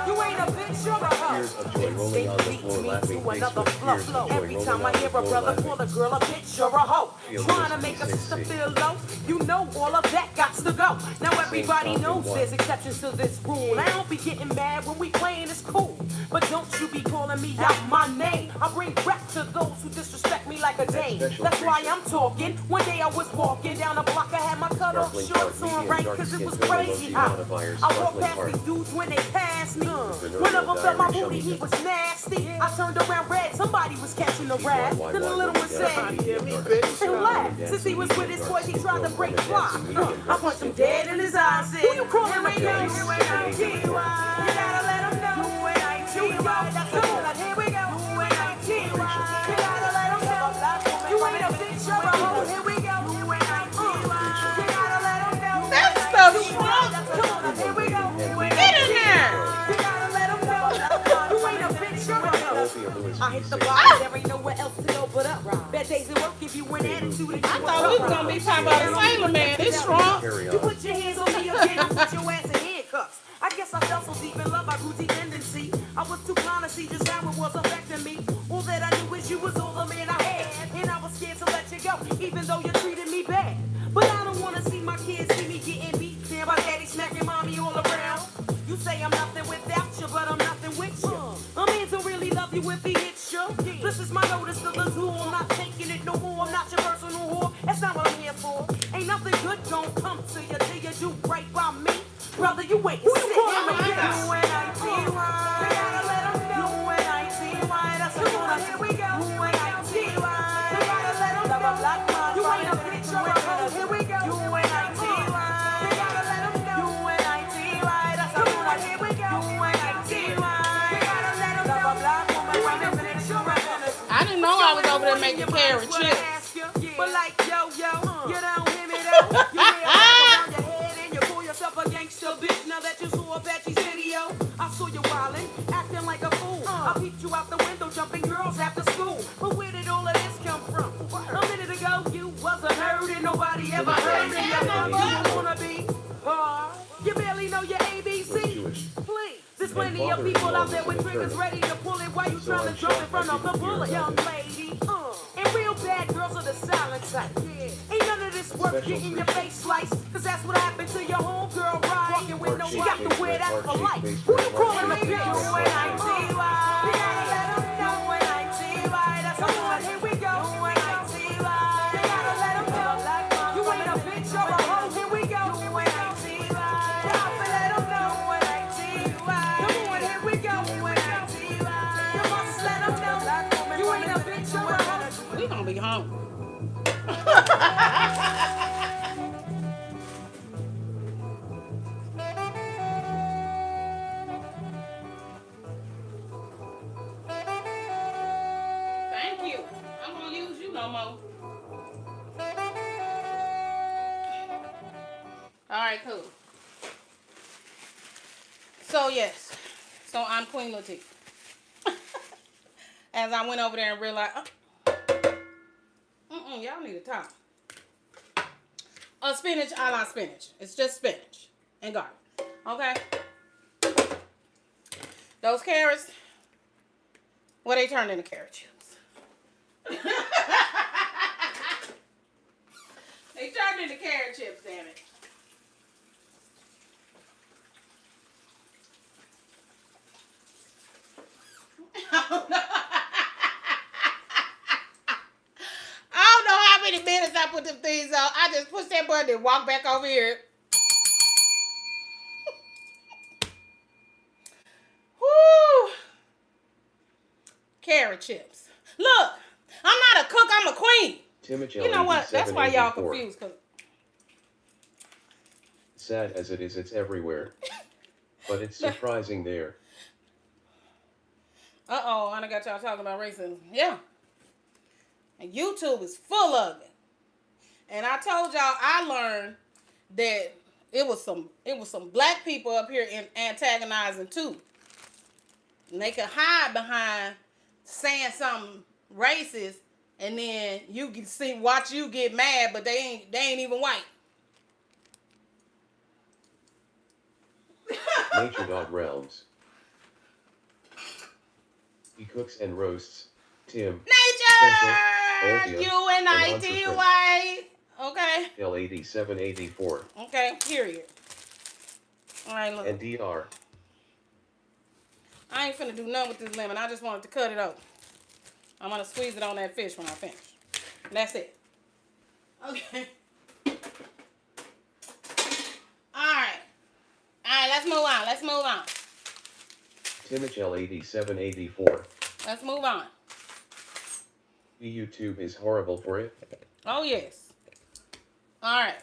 You ain't a bitch, you're a hoe. Tears of joy rolling on the floor, laughing To face another with tears flow. of joy Every rolling time I on the hear a floor, brother laughing. call a girl a bitch, you're a hoe. Feel Trying to this make a sister 360. feel low. You know all of that got to go. Now everybody Same knows topic, there's exceptions to this rule. I don't be getting mad when we playing, it's cool. But don't you be calling me out my name. I bring rap to those who disrespect me like a dame. That's why I'm talking. One day I was walking down the block, I had my cut-off Sparkling shorts heart, on medium right, dark cause it skin was tone, crazy emoji hot. modifiers, I walked sparkling past heart. these dudes when they passed me. Entrepreneurial One of them felt my diary, booty, he showing was nasty. I turned around red, somebody was catching a rat. Then the little one said, and laughed. Since he was with his boys, he tried to break fly. I punched him dead in his eyes. Who you calling right now? You gotta let him know. Here we go. Come on, here we go. You gotta let him know. You ain't a bitch, you're a hoe. Here we go. You gotta let him know. That stuff Come on, here we go. Get in there. You gotta let him know. You ain't a bitch, you're a hoe. I hit the block, there ain't nowhere else to go but up. Bad days at work give you an attitude and I thought we was gonna be talking about a sailor man. It's strong. You put your hands on me again, put your ass in handcuffs. I guess I felt so deep in love, I grew dependency. I was too blind to see just how it was affecting me. All that I knew is you was all the man I had, and I was scared to let you go, even though you treated me bad. But I don't wanna see my kids see me getting beat down by daddy smacking mommy all around. You say I'm nothing without you, but I'm nothing with you. A man don't really love you if he hits you. This is my notice to the zoo. I'm not taking it no more. I'm not your personal whore. That's not what I'm here for. Ain't nothing good gon' come to you till you do right by me. Brother, you wait. Who you calling right now? You gotta let 'em know. That's the one. Here we go. You gotta let 'em know. You ain't a bitch, you're a hoe. Here we go. You gotta let 'em know. That's the one. Here we go. You gotta let 'em know. You ain't a bitch, you're a hoe. I didn't know I was over there making carrot chips. But like yo, you don't hear me though. You wear a bag around your head and you call yourself a gangster bitch. Now that you saw Apache's video, I saw you wildin', acting like a fool. I peeped you out the window, jumping girls after school. But where did all of this come from? A minute ago, you wasn't heard and nobody ever heard of you. You don't wanna be hard. You barely know your ABC. Please. There's plenty of people out there with triggers ready to pull it while you trying to jump in front of the bullet, young lady. And real bad girls are the silent type. Ain't none of this worth getting your face sliced, cause that's what happened to your homegirl, right? Walking with no, she got to wear that for life. Who you calling a bitch? You gotta let 'em know. That's the one. Here we go. You gotta let 'em know. You ain't a bitch, you're a hoe. Here we go. You gotta let 'em know. Come on, here we go. You must let 'em know. You ain't a bitch, you're a hoe. We gonna be home. Thank you. I'm gonna use you no more. All right, cool. So yes, so I'm Queen Latifah. As I went over there and realized, y'all need to talk. Spinach a la spinach. It's just spinach and garlic. Okay? Those carrots, well, they turned into carrot chips. They turned into carrot chips, damn it. I don't know how many minutes I put them things on. I just push that button and walk back over here. Woo! Carrot chips. Look, I'm not a cook, I'm a queen. You know what? That's why y'all confused. Sad as it is, it's everywhere. But it's surprising there. Uh-oh, I done got y'all talking about racism. Yeah. And YouTube is full of it. And I told y'all I learned that it was some black people up here antagonizing too. And they could hide behind saying something racist, and then you can watch you get mad, but they ain't even white. Nature Dog Realms. He cooks and roasts. Tim. Special. Nature! Oatmeal, UNITY. Okay. L8784. Okay, period. All right, look. And DR. I ain't finna do nothing with this lemon. I just wanted to cut it open. I'm gonna squeeze it on that fish when I finish. That's it. Okay. Alright. Alright, let's move on. Let's move on. Timich L8784. Let's move on. The YouTube is horrible for it. Oh, yes. Alright.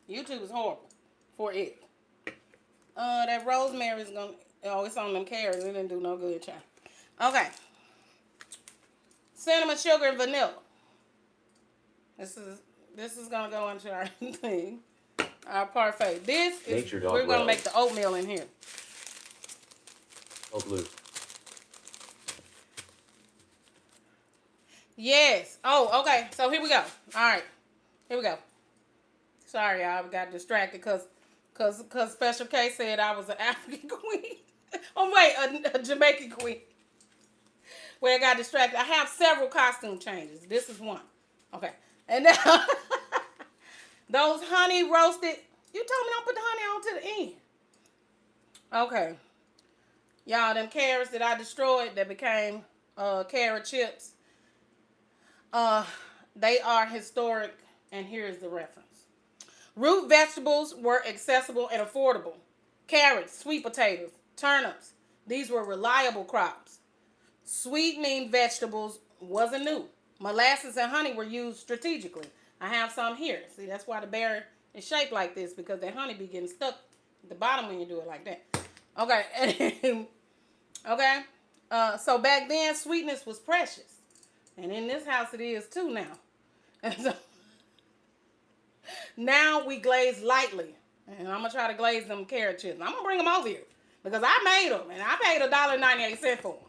YouTube is horrible for it. That rosemary is gonna... Oh, it's on them carrots. It didn't do no good, child. Okay. Cinnamon, sugar, and vanilla. This is gonna go into our thing. Our parfait. This is... We're gonna make the oatmeal in here. Oh, blue. Yes. Oh, okay. So here we go. All right. Here we go. Sorry, I got distracted because Special K said I was an African queen. Oh, wait, a Jamaican queen. Where I got distracted. I have several costume changes. This is one. Okay. And now, those honey roasted. You told me don't put the honey on to the end. Okay. Y'all, them carrots that I destroyed that became carrot chips. They are historic, and here's the reference. Root vegetables were accessible and affordable. Carrots, sweet potatoes, turnips. These were reliable crops. Sweetening vegetables wasn't new. Molasses and honey were used strategically. I have some here. See, that's why the berry is shaped like this, because that honey be getting stuck at the bottom when you do it like that. Okay. Okay. So back then, sweetness was precious. And in this house it is too now. And so now we glaze lightly. And I'm going to try to glaze them carrot chips. I'm going to bring them over here. Because I made them. And I paid $1.98 for them.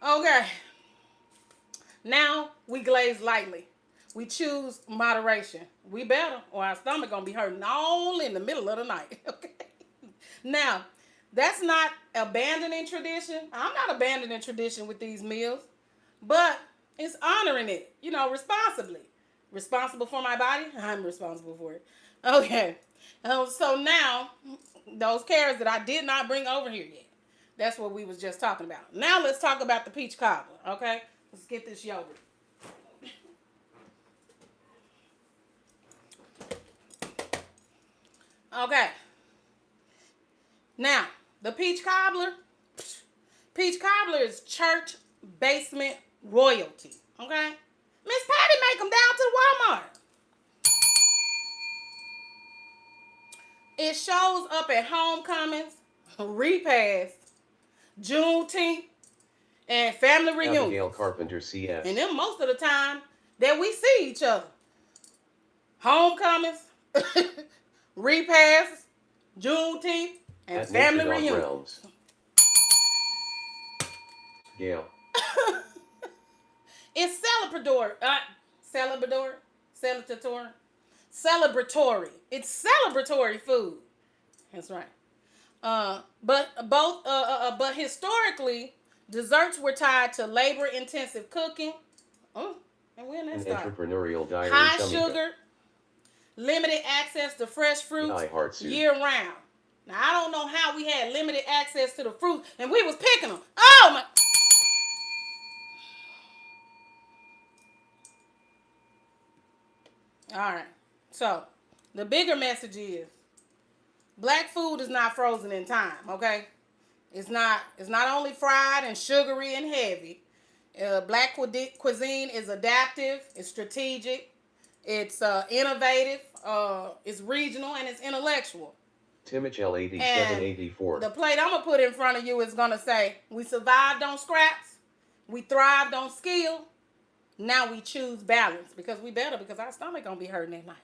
Okay. Now we glaze lightly. We choose moderation. We better, or our stomach going to be hurting all in the middle of the night. Okay. Now, that's not abandoning tradition. I'm not abandoning tradition with these meals, but it's honoring it, responsibly. Responsible for my body? I'm responsible for it. Okay. So now, those carrots that I did not bring over here yet, that's what we was just talking about. Now let's talk about the peach cobbler, okay? Let's get this yogurt. Okay. Now, the peach cobbler is church basement royalty. Okay? Miss Patty make them down to Walmart. It shows up at homecomings, repast, Juneteenth, and family reunions. Abigail Carpenter, CS. And then most of the time that we see each other. Homecomings, repasts, Juneteenth, and at family Nature Dog reunions. Realms. Gail. It's celebratory. It's celebratory food. That's right. But historically, desserts were tied to labor-intensive cooking. Oh, and when that An started. entrepreneurial diary. High sugar, limited access to fresh fruits year-round. Now, I don't know how we had limited access to the fruit, and we was picking them. Oh, my... All right. So, the bigger message is, black food is not frozen in time, okay? It's not only fried and sugary and heavy. Black cuisine is adaptive, it's strategic, it's innovative, it's regional, and it's intellectual. Timich L8784. The plate I'm going to put in front of you is going to say, we survived on scraps, we thrived on skill, now we choose balance, because our stomach going to be hurting at night.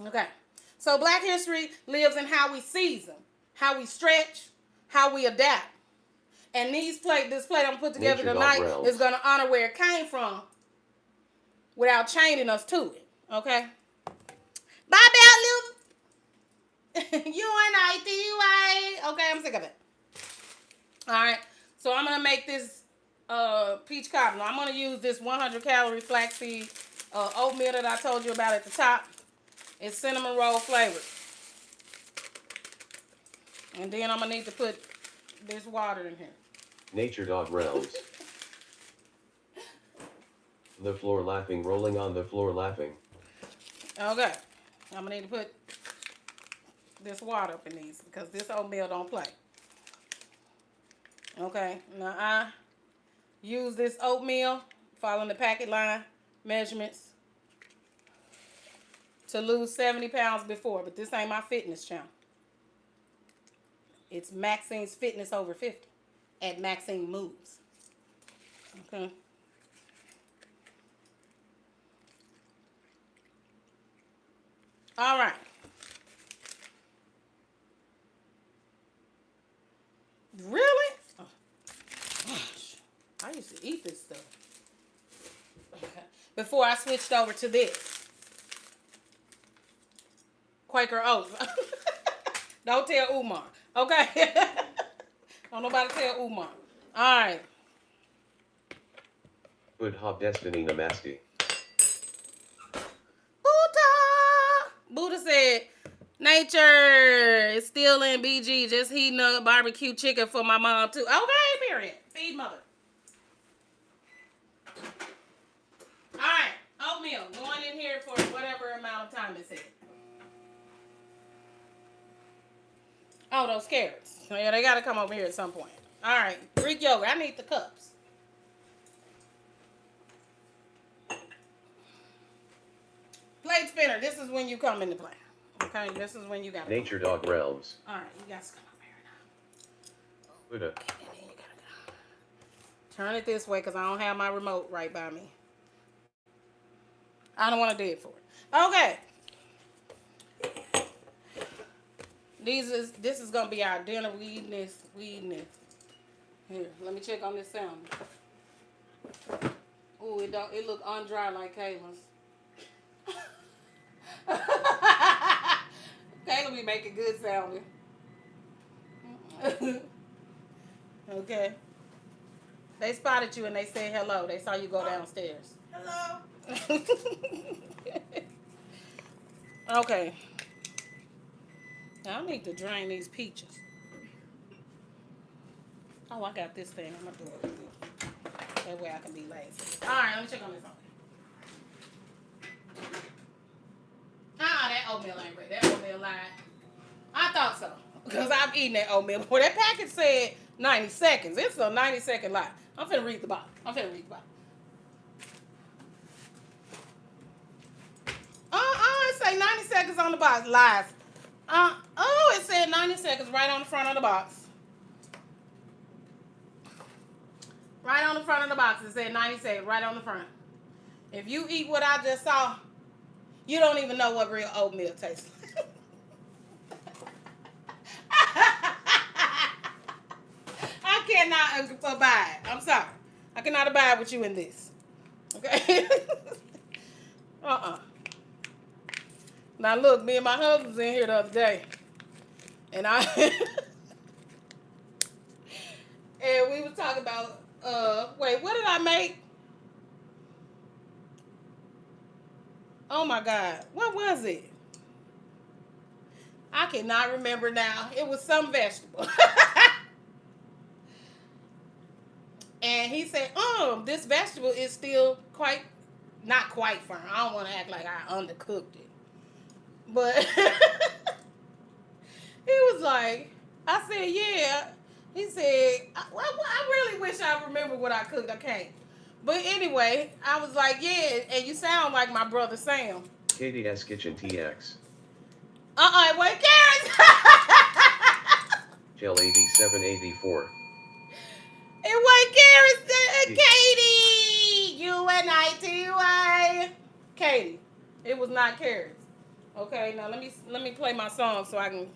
Okay. So black history lives in how we season, how we stretch, how we adapt. And this plate I'm put together tonight is going to honor where it came from without chaining us to it. Okay? Bye, Bell UNITY. Okay, I'm sick of it. Alright. So I'm gonna make this peach cobbler. I'm gonna use this 100 calorie flaxseed oatmeal that I told you about at the top. It's cinnamon roll flavored. And then I'm gonna need to put this water in here. Nature Dog Realms. The floor laughing, rolling on the floor laughing. Okay. I'm gonna need to put this water up in these because this oatmeal don't play. Okay. Now I use this oatmeal, following the packet line measurements, to lose 70 pounds before, but this ain't my fitness channel. It's Maxine's Fitness Over 50 at Maxine Moves. Okay. All right. Really? Oh, gosh. I used to eat this stuff. Okay. Before I switched over to this. Quaker Oats. Don't tell Umar. Okay? Don't nobody tell Umar. All right. Good Hob Destiny Namaste. Buddha said, nature is still in BG. Just heating up barbecue chicken for my mom, too. Okay, period. Feed mother. All right. Oatmeal. Going in here for whatever amount of time it said. Oh, those carrots. Yeah, they got to come over here at some point. All right. Greek yogurt. I need the cups. Plate spinner. This is when you come into play. Okay, this is when you got to Nature Dog Realms. All right, you guys come over here now. Buddha. And then you gotta go. Turn it this way because I don't have my remote right by me. I don't want to do it for it. Okay. This is gonna be our dinner. We eating this. Here, let me check on this salmon. Ooh, it look undry like Kayla's. Kayla be making good salmon. Okay. They spotted you and they said hello. They saw you go downstairs. Hello. Okay. Now I need to drain these peaches. Oh, I got this thing. I'm gonna do it with this. That way I can be lazy. Alright, let me check on this. That oatmeal ain't ready. That oatmeal lied. I thought so. Because I've eaten that oatmeal before. That package said 90 seconds. It's a 90-second lie. I'm finna read the bottle. It say 90 seconds on the box. Lies. It said 90 seconds right on the front of the box. Right on the front of the box. It said 90 seconds right on the front. If you eat what I just saw, you don't even know what real oatmeal tastes like. I cannot abide. I'm sorry. I cannot abide with you in this. Okay? Now look, me and my husband was in here the other day. And and we was talking about, wait, what did I make? Oh my God, what was it? I cannot remember now. It was some vegetable. And he said, this vegetable is still not quite firm. I don't want to act like I undercooked it. But he was like, I said, yeah. He said, I really wish I remember what I cooked. I can't. But anyway, I was like, yeah, and you sound like my brother Sam. KDS Kitchen TX. It wasn't carrots. Gel 8784. It wasn't carrots, Katie. UNITY. Katie. It was not carrots. Okay, now let me play my song so I can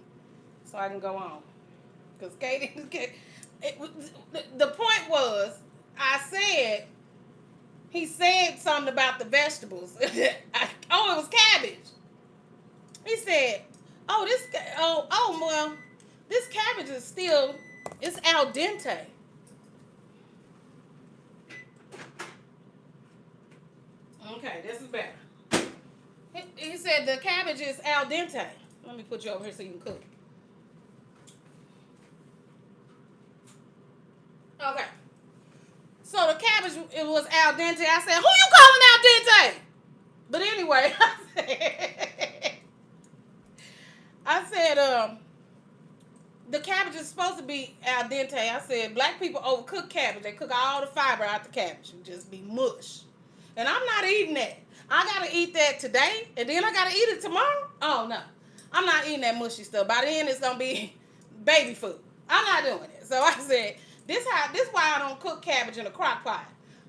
go on. Cause Katie, the point was, I said he said something about the vegetables. Oh, it was cabbage. He said, well, this cabbage is still, it's al dente. Okay, this is better. He said the cabbage is al dente. Let me put you over here so you can cook. Okay. So the cabbage, it was al dente. I said, who you calling al dente? But anyway, I said, the cabbage is supposed to be al dente. I said, black people overcook cabbage. They cook all the fiber out the cabbage. It just be mush. And I'm not eating that. I got to eat that today, and then I got to eat it tomorrow? Oh, no. I'm not eating that mushy stuff. By then, it's going to be baby food. I'm not doing it. So I said, this why I don't cook cabbage in a crock pot.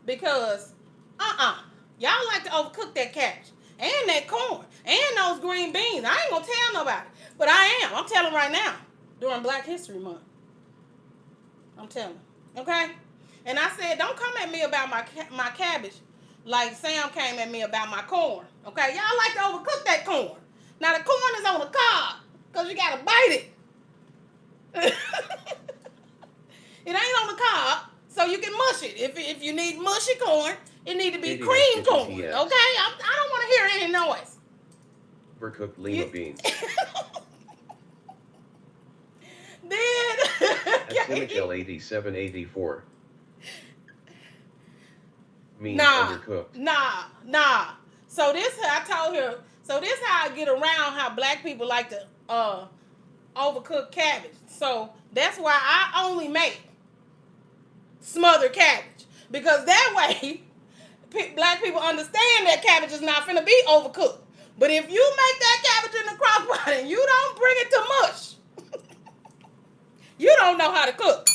Because, y'all like to overcook that cabbage. And that corn. And those green beans. I ain't going to tell nobody. But I am. I'm telling right now. During Black History Month. I'm telling. Okay? And I said, don't come at me about my cabbage like Sam came at me about my corn. Okay? Y'all like to overcook that corn. Now, the corn is on the cob. Because you got to bite it. It ain't on the cob. So you can mush it. If you need mushy corn, it need to be cream corn. Okay? I don't want to hear any noise. Overcooked lima beans. Then Spinach L8784. Means Nah. undercooked. Nah. So this I told her. So this how I get around how black people like to overcook cabbage. So that's why I only make smothered cabbage, because that way black people understand that cabbage is not finna be overcooked. But if you make that cabbage in the crock pot and you don't bring it to mush, you don't know how to cook.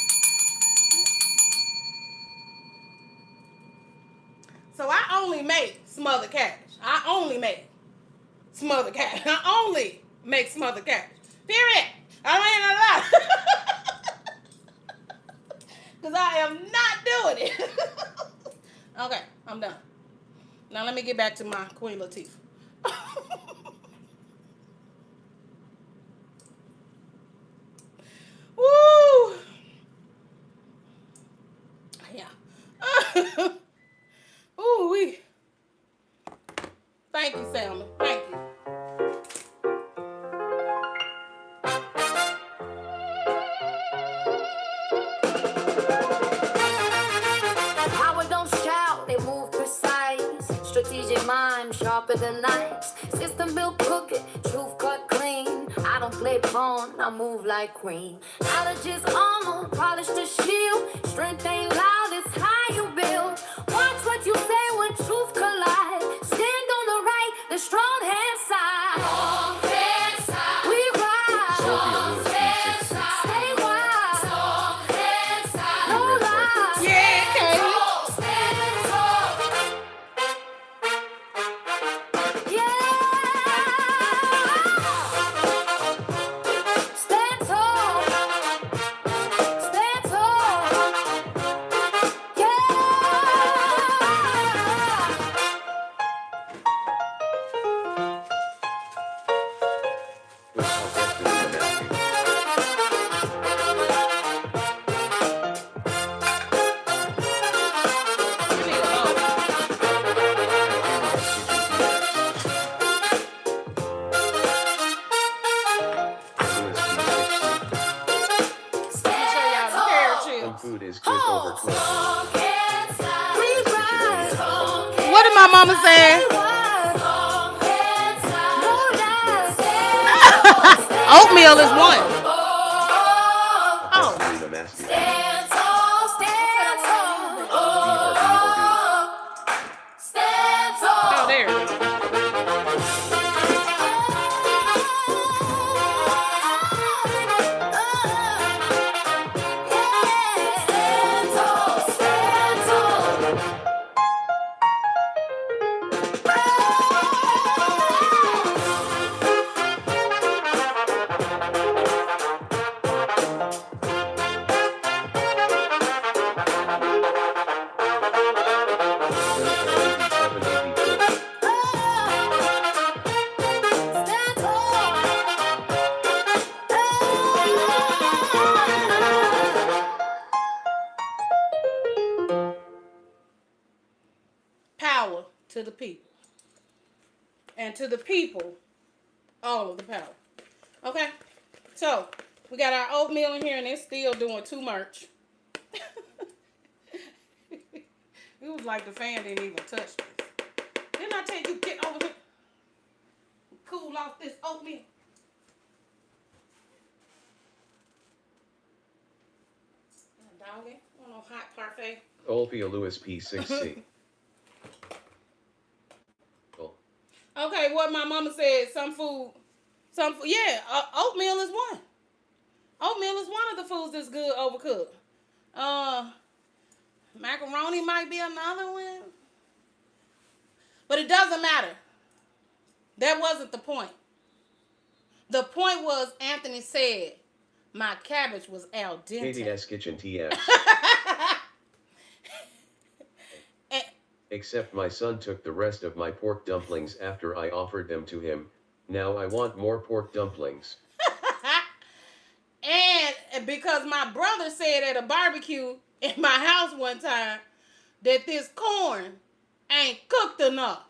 So I only make smothered cabbage. I only make smothered cabbage. Period. I ain't gonna lie. Because I am not doing it. Okay, I'm done. Now let me get back to my Queen Latifah. Woo! Yeah. Ooh-wee. Thank you, Salmon. Thank you. Power don't shout, they move precise. Strategic mind, sharper than knives. System built crooked, truth cut clean. I don't play pawn, I move like queen. Knowledge is armor, polish the shield. Strength ain't loud, it's how you build. Watch what you say when truth collide. Stand on the right, the strong hand side. Strong hand side. We rise. Strong hand side. Stay wise. Strong hand side. No lies. Yeah, Katie. Stand tall. Yeah. Stand tall. Stand tall. Yeah. With Sautéed in the napkin. Some food is good over close. What did my mama say? Oatmeal is one. Oh. In the mastic. Stand tall, stand tall. Stand tall. Oh, there it is. Stand tall, stand tall. power to the people. And to the people, all of the power. Okay? So, we got our oatmeal in here, and it's still doing too much. It was like the fan didn't even touch this. Didn't I tell you get over here? Cool off this oatmeal. Doggy, want no hot parfait? Olpia Lewis P6C. Okay, what my mama said, some food, yeah, oatmeal is one. Oatmeal is one of the foods that's good overcooked. Macaroni might be another one. But it doesn't matter. That wasn't the point. The point was Anthony said my cabbage was al dente. KDS Kitchen TS. Except my son took the rest of my pork dumplings after I offered them to him. Now I want more pork dumplings. And because my brother said at a barbecue in my house one time that this corn ain't cooked enough.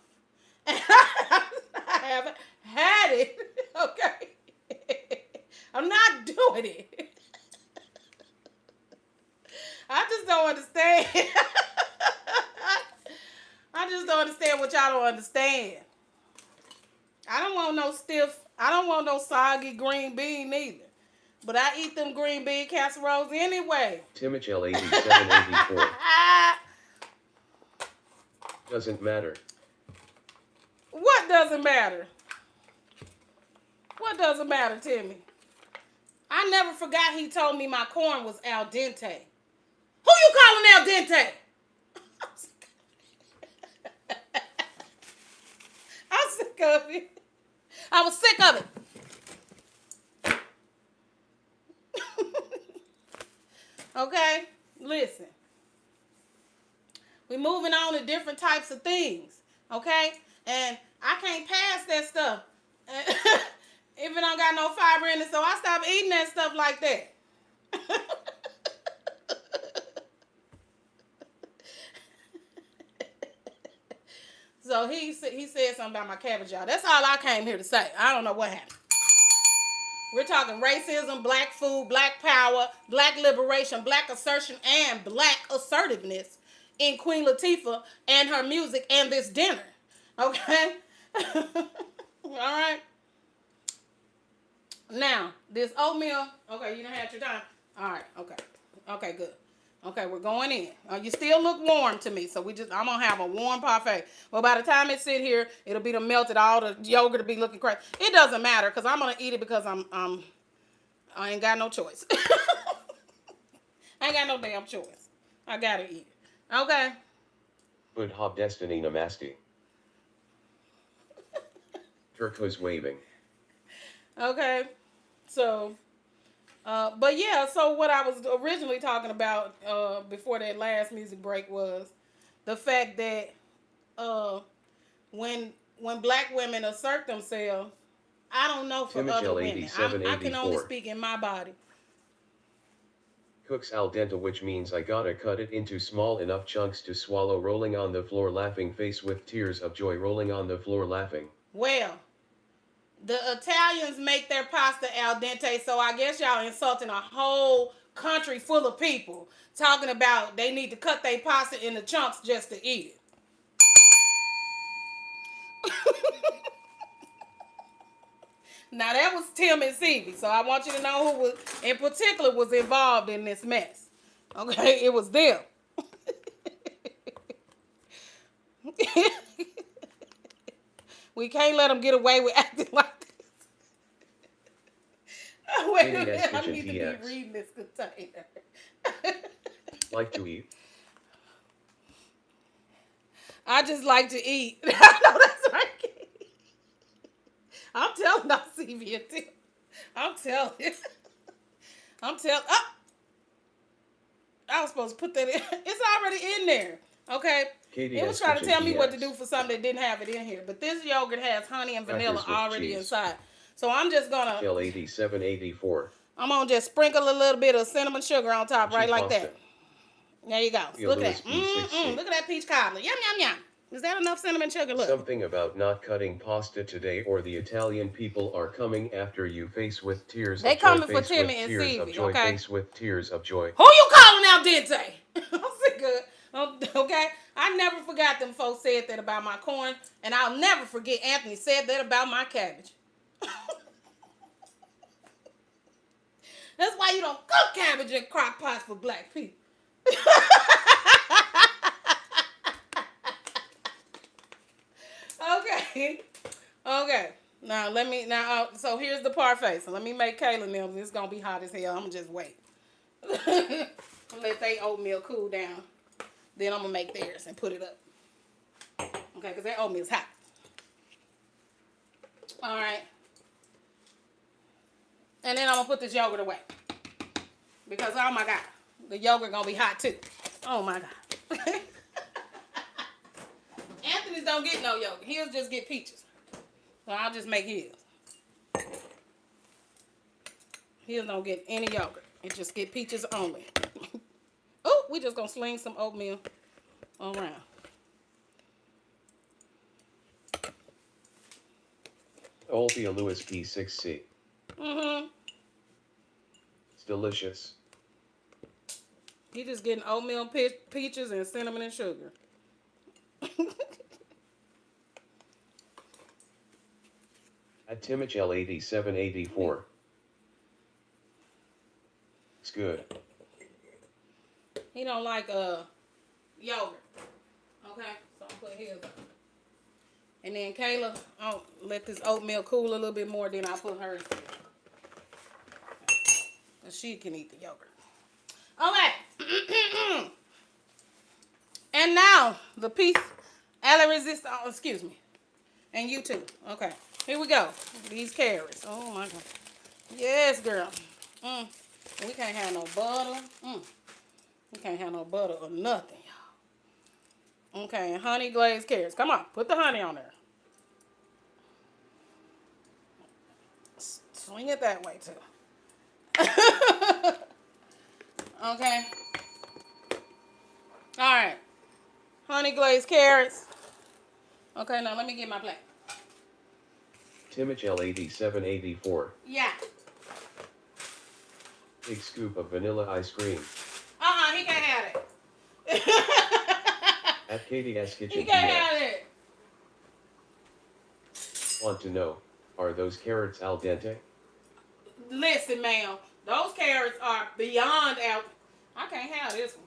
And I haven't had it. Okay. I'm not doing it. I just don't understand. I just don't understand what y'all don't understand. I don't want no soggy green bean neither. But I eat them green bean casseroles anyway. Timich L8784. Doesn't matter. What doesn't matter? What doesn't matter, Timmy? I never forgot he told me my corn was al dente. Who you calling al dente? I'm sick of it. I was sick of it. Okay, listen. We're moving on to different types of things. Okay, and I can't pass that stuff if it don't got no fiber in it. So I stopped eating that stuff like that. So he said something about my cabbage, y'all. That's all I came here to say. I don't know what happened. We're talking racism, black food, black power, black liberation, black assertion, and black assertiveness in Queen Latifah and her music and this dinner. Okay? All right? Now, this oatmeal, okay, you done had your time? All right, okay. Okay, good. Okay, we're going in. You still look warm to me, so I'm going to have a warm parfait. Well, by the time it sit here, it'll be done melted. All the yogurt will be looking crazy. It doesn't matter, because I'm going to eat it because I ain't got no choice. I ain't got no damn choice. I got to eat it. Okay? Good hob destiny namaste. Turquoise waving. Okay, so... but yeah, so what I was originally talking about before that last music break was the fact that when black women assert themselves, I don't know for other women. I can only speak in my body. Cooks al dente, which means I gotta cut it into small enough chunks to swallow, rolling on the floor, laughing face with tears of joy, rolling on the floor laughing. Well, the Italians make their pasta al dente, so I guess y'all insulting a whole country full of people talking about they need to cut their pasta into chunks just to eat it. Now that was Tim and Stevie, so I want you to know who was, in particular, was involved in this mess. Okay, it was them. We can't let them get away with acting like this. Wait a minute, I need to be reading this container. Like to eat. I just like to eat. I know that's right. I'm telling you, Stevie and Tim. I'm telling you. Oh, I was supposed to put that in. It's already in there. Okay. It was trying to tell me what to do for something that didn't have it in here. But this yogurt has honey and vanilla already inside. So I'm just going to... L8784. I'm going to just sprinkle a little bit of cinnamon sugar on top right like that. There you go. Look at that. Look at that peach cobbler. Yum, yum, yum. Is that enough cinnamon sugar? Look. Something about not cutting pasta today, or the Italian people are coming after you. Face with tears They of joy. coming for Face with Timmy and tears of Stevie, joy. okay? Face with tears of joy. Who you calling out dente? I'm sick of, okay? I never forgot them folks said that about my corn, and I'll never forget Anthony said that about my cabbage. That's why you don't cook cabbage in crock pots for black people. Okay. So here's the parfait. So let me make Kayla and them. It's gonna be hot as hell. I'm gonna just wait. Let they oatmeal cool down. Then I'm gonna make theirs and put it up. Okay, because their oatmeal's hot. All right. And then I'm gonna put this yogurt away. Because oh my God, the yogurt gonna be hot too. Oh my God. Anthony's don't get no yogurt. He'll just get peaches. So I'll just make his. His don't get any yogurt. It just get peaches only. Oh, we just gonna sling some oatmeal around. Althea Lewis P6C. Mm-hmm. It's delicious. He just getting oatmeal, peaches, and cinnamon and sugar. At Timich L8784. It's good. He don't like yogurt. Okay, so I'll put his up. And then Kayla, I'll let this oatmeal cool a little bit more, then I'll put hers in. And she can eat the yogurt. Okay. And now, the piece, elle resist, excuse me. And you too. Okay, here we go. These carrots. Oh my God. Yes, girl. We can't have no butter. We can't have no butter or nothing, y'all. Okay, and honey glazed carrots. Come on, put the honey on there. Swing it that way too. Okay. All right. Honey glazed carrots. Okay, now let me get my plate. Timich L8784. Yeah. Big scoop of vanilla ice cream. He can't have it. At KDS Kitchen. He can't have it. Want to know, are those carrots al dente? Listen, ma'am. Those carrots are beyond out. I can't have this one.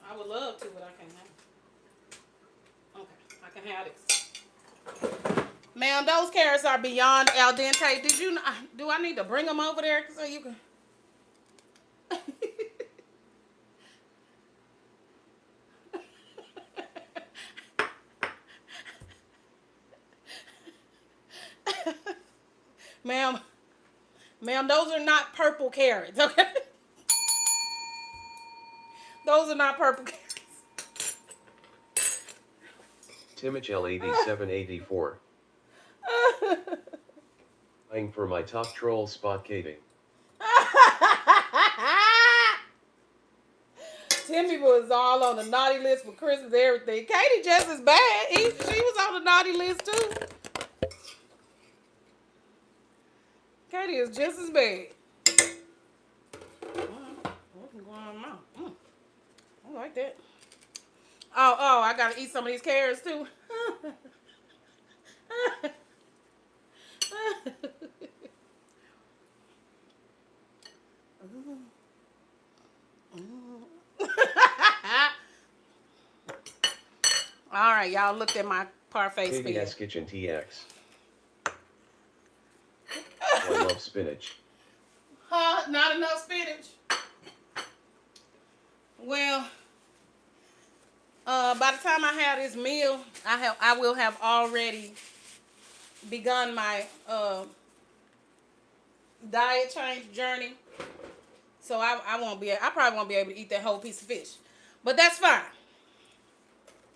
I would love to, but I can't have it. Okay, I can have this. Ma'am, those carrots are beyond al dente. Did you? Do I need to bring them over there so you can? Ma'am, those are not purple carrots, okay? Those are not purple carrots. Timich L8784. Playing for my top troll spot, Katie. Timmy was all on the naughty list for Christmas, everything. Katie just as bad. She was on the naughty list too. Katie is just as bad. I like that. Oh, I gotta eat some of these carrots too. All right, y'all looked at my parfait spiel. KDS Kitchen TX. I love spinach. Not enough spinach. Well, by the time I have this meal, I will have already begun my diet change journey. So I probably won't be able to eat that whole piece of fish. But that's fine.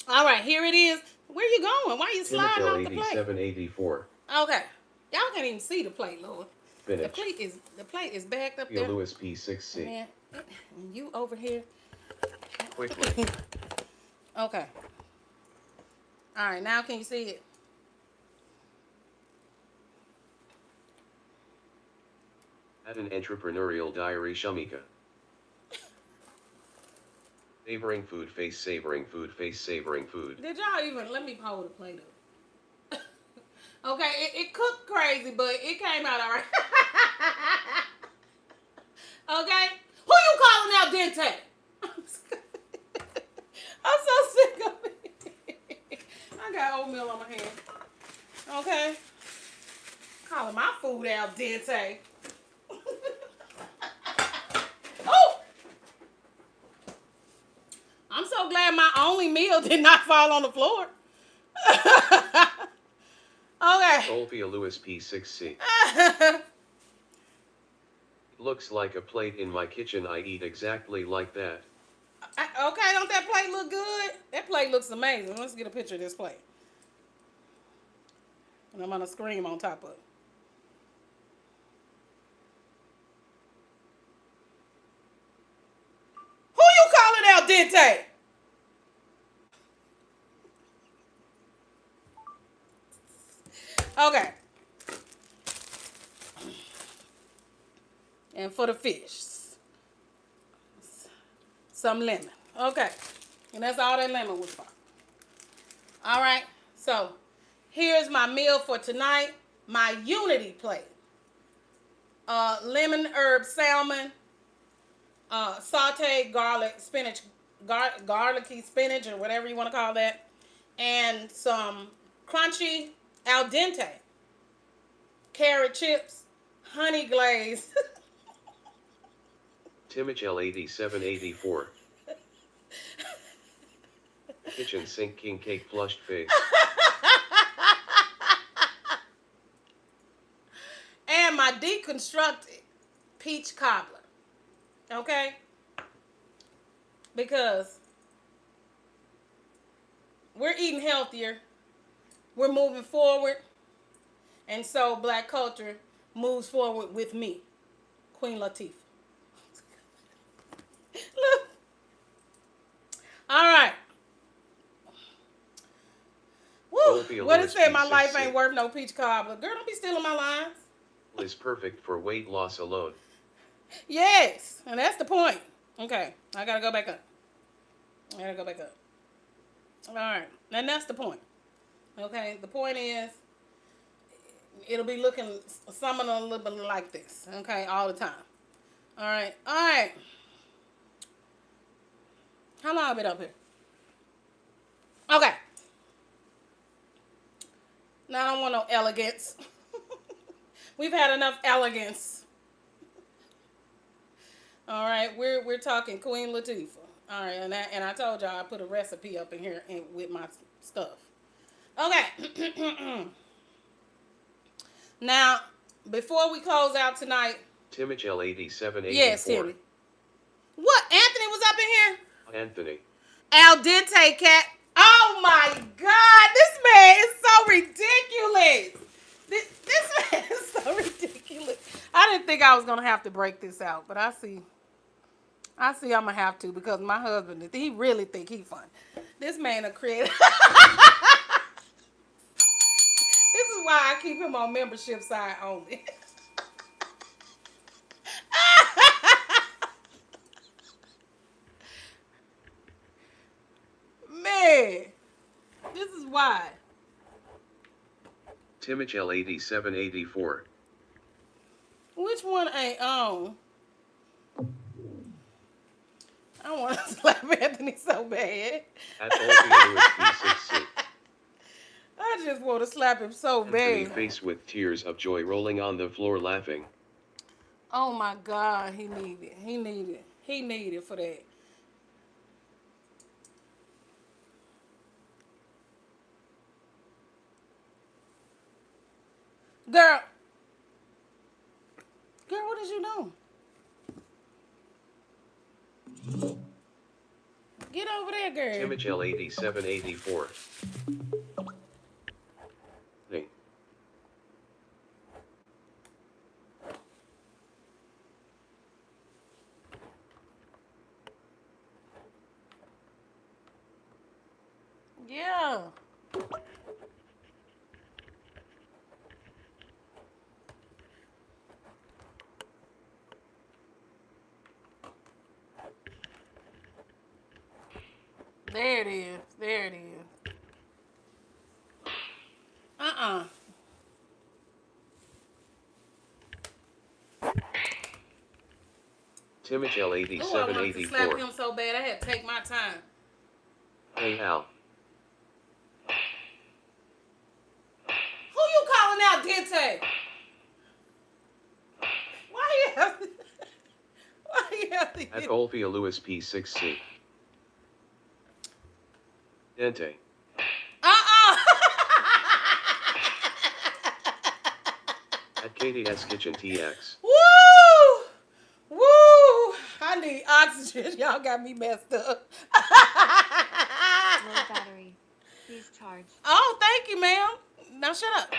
All right, here it is. Where you going? Why are you sliding off the plate? 8784. Okay. Y'all can't even see the plate, Lord. Spinach. The plate is backed up there. Lewis P6C. Man, you over here. Quickly. Okay. All right, now can you see it? At an entrepreneurial diary Shamika. Savoring food face, savoring food face, savoring food. Did y'all even let me hold the plate up? Okay, it cooked crazy, but it came out all right. Okay, who you calling out dente? I'm so sick of it. I got oatmeal on my hand. Okay, calling my food out dente. Oh, I'm so glad my only meal did not fall on the floor. Okay. Olvia Lewis P6C. Looks like a plate in my kitchen. I eat exactly like that. Okay, don't that plate look good? That plate looks amazing. Let's get a picture of this plate. And I'm gonna scream on top of it. Who you calling out dente? Okay. And for the fish, some lemon. Okay. And that's all that lemon was for. All right. So here's my meal for tonight. My unity plate. Lemon herb salmon, sauteed garlic, spinach, garlicky spinach or whatever you want to call that. And some crunchy al dente carrot chips, honey glaze. Timich L8784. Kitchen sink king cake flushed face. And my deconstructed peach cobbler. Okay? Because we're eating healthier. We're moving forward. And so black culture moves forward with me, Queen Latifah. Look. All right. Woo. What it said, my life ain't worth no peach cobbler. Girl, don't be stealing my lines. Is perfect for weight loss alone. Yes. And that's the point. Okay. I got to go back up. All right. And that's the point. Okay. The point is, it'll be looking something a little bit like this. Okay. All the time. All right. All right. How long have I been up here? Okay. Now I don't want no elegance. We've had enough elegance. All right, we're talking Queen Latifah. All right, and I told y'all I put a recipe up in here with my stuff. Okay. Now, before we close out tonight. Timich L8784. Yes, Timmy. What? Anthony was up in here? Anthony. Al dente cat. Oh my God, this man is so ridiculous. This man is so ridiculous. I didn't think I was gonna have to break this out, but I see I'm gonna have to because my husband, he really think he funny. This man a creator. This is why I keep him on membership side only. Man, this is why. Timich L8784. Which one ain't on? I want to slap Anthony so bad. At Olvia Lewis P6C. I just want to slap him so Anthony bad. face with tears of joy rolling on the floor laughing. Oh my God, he needed for that. Girl, what did you do? Get over there, girl. Timich L8784. Hey. Yeah. There it is. There it is. Timothy Oh, I wanted to slap 8784. him so bad I had to take my time. Hey Hal. Who you calling out, Dente? Why you have to... Why you have to At get... Olfia Lewis P6C. Dente. At Katie S Kitchen TX. Woo! Woo! I need oxygen. Y'all got me messed up. Low battery. Please charge. Oh, thank you, ma'am. Now shut up.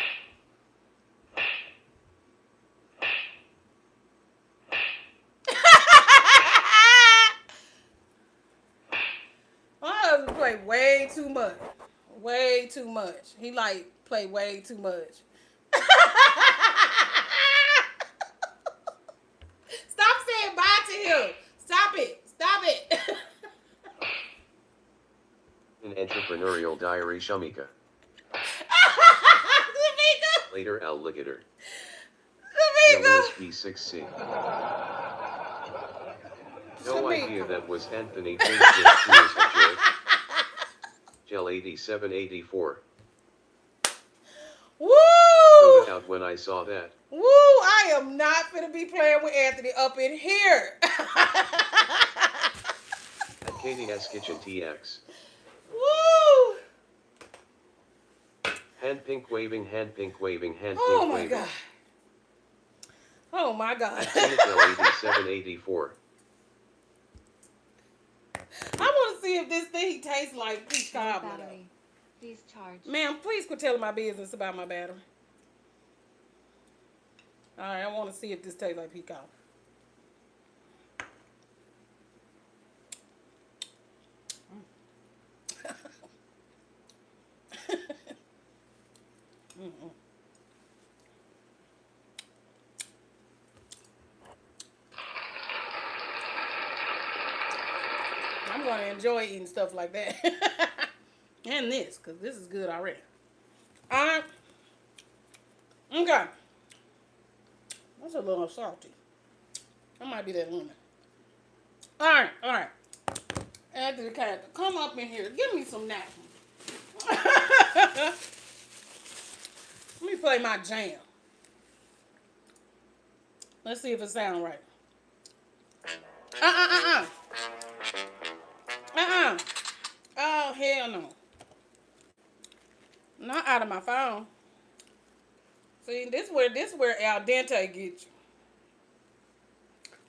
My husband play way too much. Way too much. He like play way too much. Stop saying bye to him. Stop it. Stop it. An entrepreneurial diary Shamika. Later alligator. Lewis P6C. No idea that was Anthony Gel 8784. Woo! Put it out when I saw that. Woo! I am not finna be playing with Anthony up in here. At Katie S Kitchen TX. Woo! Hand pink waving, hand pink waving, hand pink Oh my waving. god. Oh my god. At Gel 8784. I want to see if this thing tastes like peach Low cobbler. battery. Please charge. Ma'am, please quit telling my business about my battery. All right, I want to see if this tastes like peach cobbler. I'm going to enjoy eating stuff like that. And this, because this is good already. All right. Okay. That's a little salty. That might be that lemon. All right, all right. Anthony Cat, come up in here. Give me some napkins. Let me play my jam. Let's see if it sounds right. Oh, hell no. Not out of my phone. See, this where al dente get you.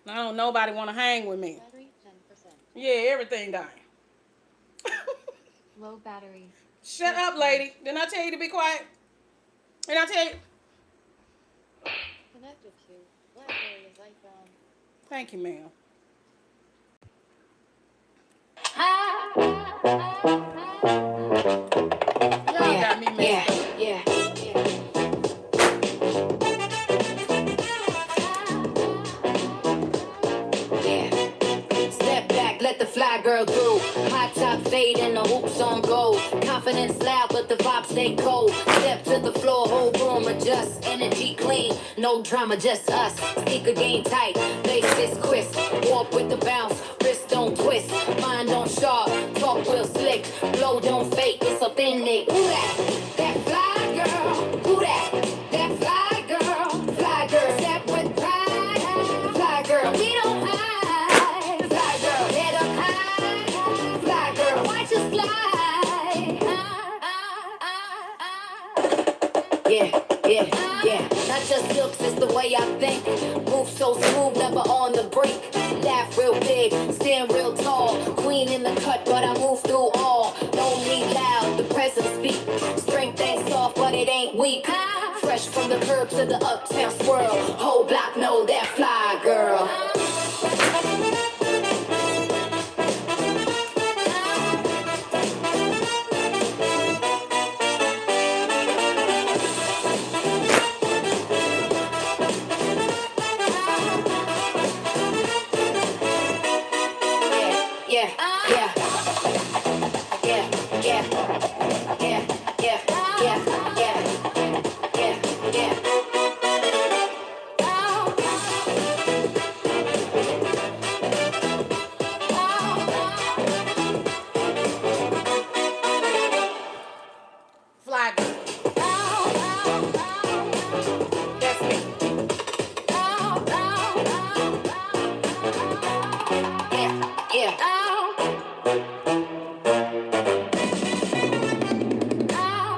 I don't nobody want to hang with me. Battery 10%. Yeah, everything dying. Low battery. Shut up, lady. Didn't I tell you to be quiet? Didn't I tell you? Connected to BlackBerry iPhone. Thank you, ma'am. Y'all got me messed up. Yeah. Step back, let the fly girl through. Hot top fade and the hoops on gold. Confidence loud, but the vibe stay cold. Step to the floor, whole room adjust. Energy clean, no drama, just us. Sneaker game tight, basis crisp. Walk with the bounce, wrist don't twist. Mind on sharp, talk real slick. Blow don't fake, it's authentic. Who that? That fly girl. Who that? That fly girl. Fly girl. Step with pride. Fly girl. We don't hide. Fly girl. Head up high. Fly girl. Watch us fly. Yeah. Not just looks, it's the way I think. Move so smooth, never on the brink. Laugh real big, stand real tall. Queen in the cut, but I move through all. Don't need loud, the presence speak. Strength ain't soft, but it ain't weak. Fresh from the curb to the uptown swirl. Whole block know that fly girl. Yeah. Fly Girl. That's me. Yeah.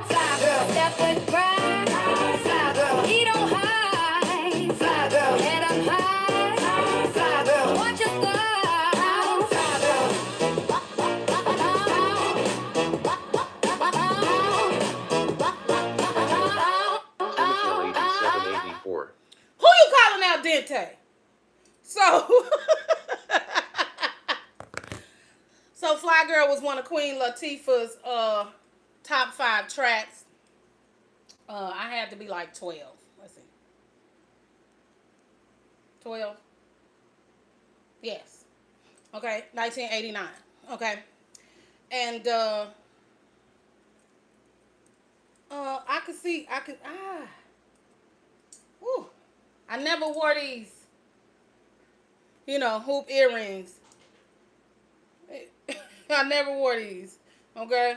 Fly girl, step with pride. Fly girl, he don't hide. Fly girl, head up high. Fly girl, watch your style. Fly girl. Oatmeal 8784. Who you calling out, Dente? So, so Fly Girl was one of Queen Latifah's top 5 tracks. I had to be like 12. Let's see. 12? Yes. Okay, 1989. Okay. And whew. I never wore these, hoop earrings. I never wore these. Okay.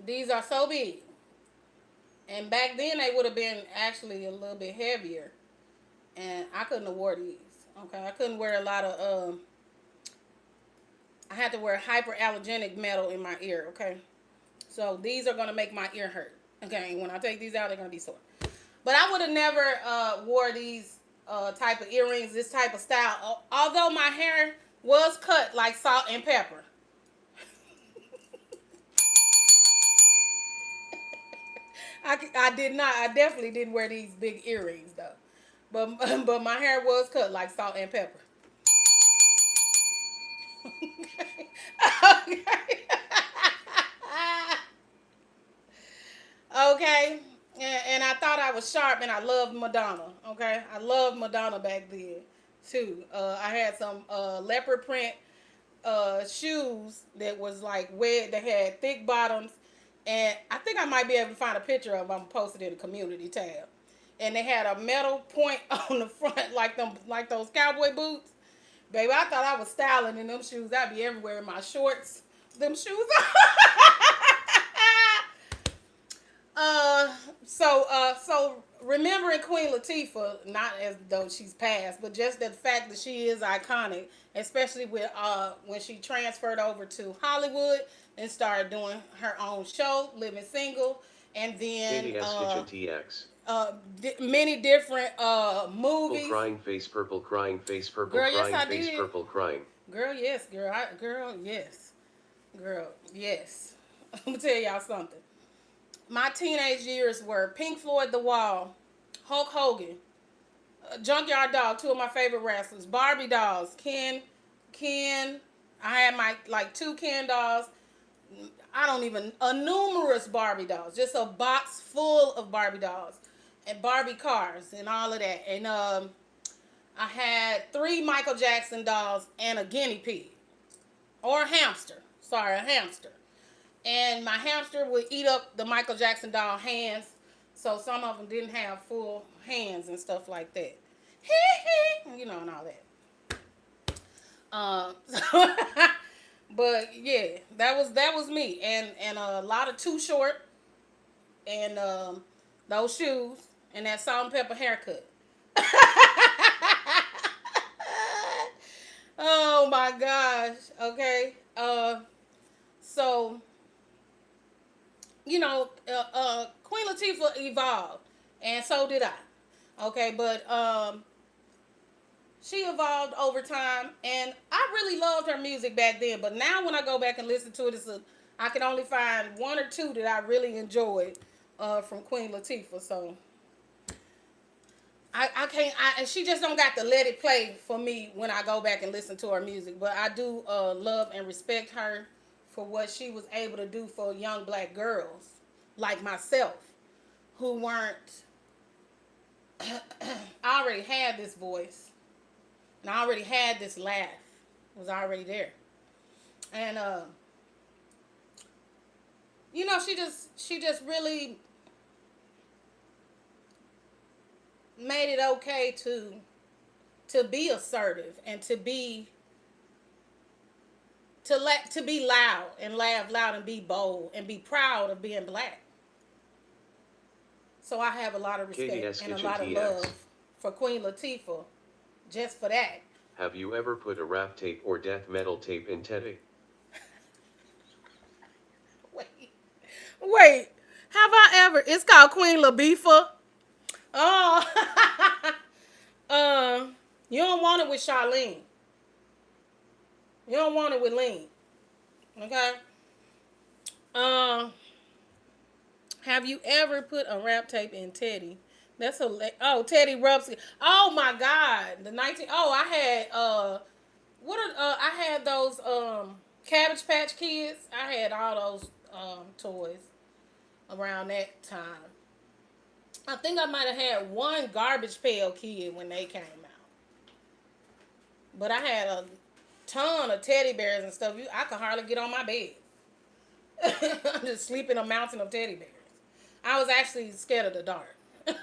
These are so big. And back then they would have been actually a little bit heavier. And I couldn't have wore these. Okay. I couldn't wear a lot of I had to wear hyperallergenic metal in my ear, okay? So these are gonna make my ear hurt. Okay, and when I take these out, they're gonna be sore. But I would have never wore these type of earrings, this type of style. Although my hair was cut like salt and pepper. I did not. I definitely didn't wear these big earrings though. But my hair was cut like salt and pepper. Okay. Okay. And I thought I was sharp, and I loved Madonna. Okay, I loved Madonna back then too. I had some leopard print shoes that was like wet. They had thick bottoms, and I think I might be able to find a picture of them. I'm posted in the community tab. And they had a metal point on the front, like those cowboy boots. Baby, I thought I was styling in them shoes. I'd be everywhere in my shorts. Them shoes. So remembering Queen Latifah, not as though she's passed, but just the fact that she is iconic, especially with when she transferred over to Hollywood and started doing her own show, Living Single, and then KDS Kitchen TX. Many different movies. Crying face, purple, crying face, purple, Girl, yes, crying I face, did. purple, crying. Girl, yes, girl. Girl, yes. Girl, yes. I'm going to tell y'all something. My teenage years were Pink Floyd The Wall, Hulk Hogan, Junkyard Dog, 2 of my favorite wrestlers, Barbie dolls, Ken. I had my, 2 Ken dolls. Numerous Barbie dolls. Just a box full of Barbie dolls. And Barbie cars and all of that. And I had 3 Michael Jackson dolls and a guinea pig. Or a hamster. Sorry, a hamster. And my hamster would eat up the Michael Jackson doll hands. So some of them didn't have full hands and stuff like that. And all that. But yeah, that was me. And a lot of Too Short. And those shoes. And that salt and pepper haircut. Oh my gosh. Okay. So, Queen Latifah evolved, and so did I. Okay, but she evolved over time, and I really loved her music back then. But now, when I go back and listen to it, I can only find 1 or 2 that I really enjoyed from Queen Latifah. So I can't. She just don't got to let it play for me when I go back and listen to her music. But I do love and respect her for what she was able to do for young black girls like myself, who weren't. I already had this voice, and I already had this laugh. It was already there, and she just really made it okay to be assertive and to to be loud and laugh loud and be bold and be proud of being black. So I have a lot of respect and a lot of love for Queen Latifah just for that. Have you ever put a rap tape or death metal tape in Teddy? Wait. Have I ever? It's called Queen Latifah. Oh. You don't want it with Charlene. You don't want it with Lean. Okay? Have you ever put a rap tape in Teddy? That's Teddy rubs. Oh my God. I had I had those Cabbage Patch Kids. I had all those toys around that time. I think I might have had one Garbage Pail Kid when they came out. But I had a ton of teddy bears and stuff. I could hardly get on my bed. I'm just sleeping a mountain of teddy bears. I was actually scared of the dark. And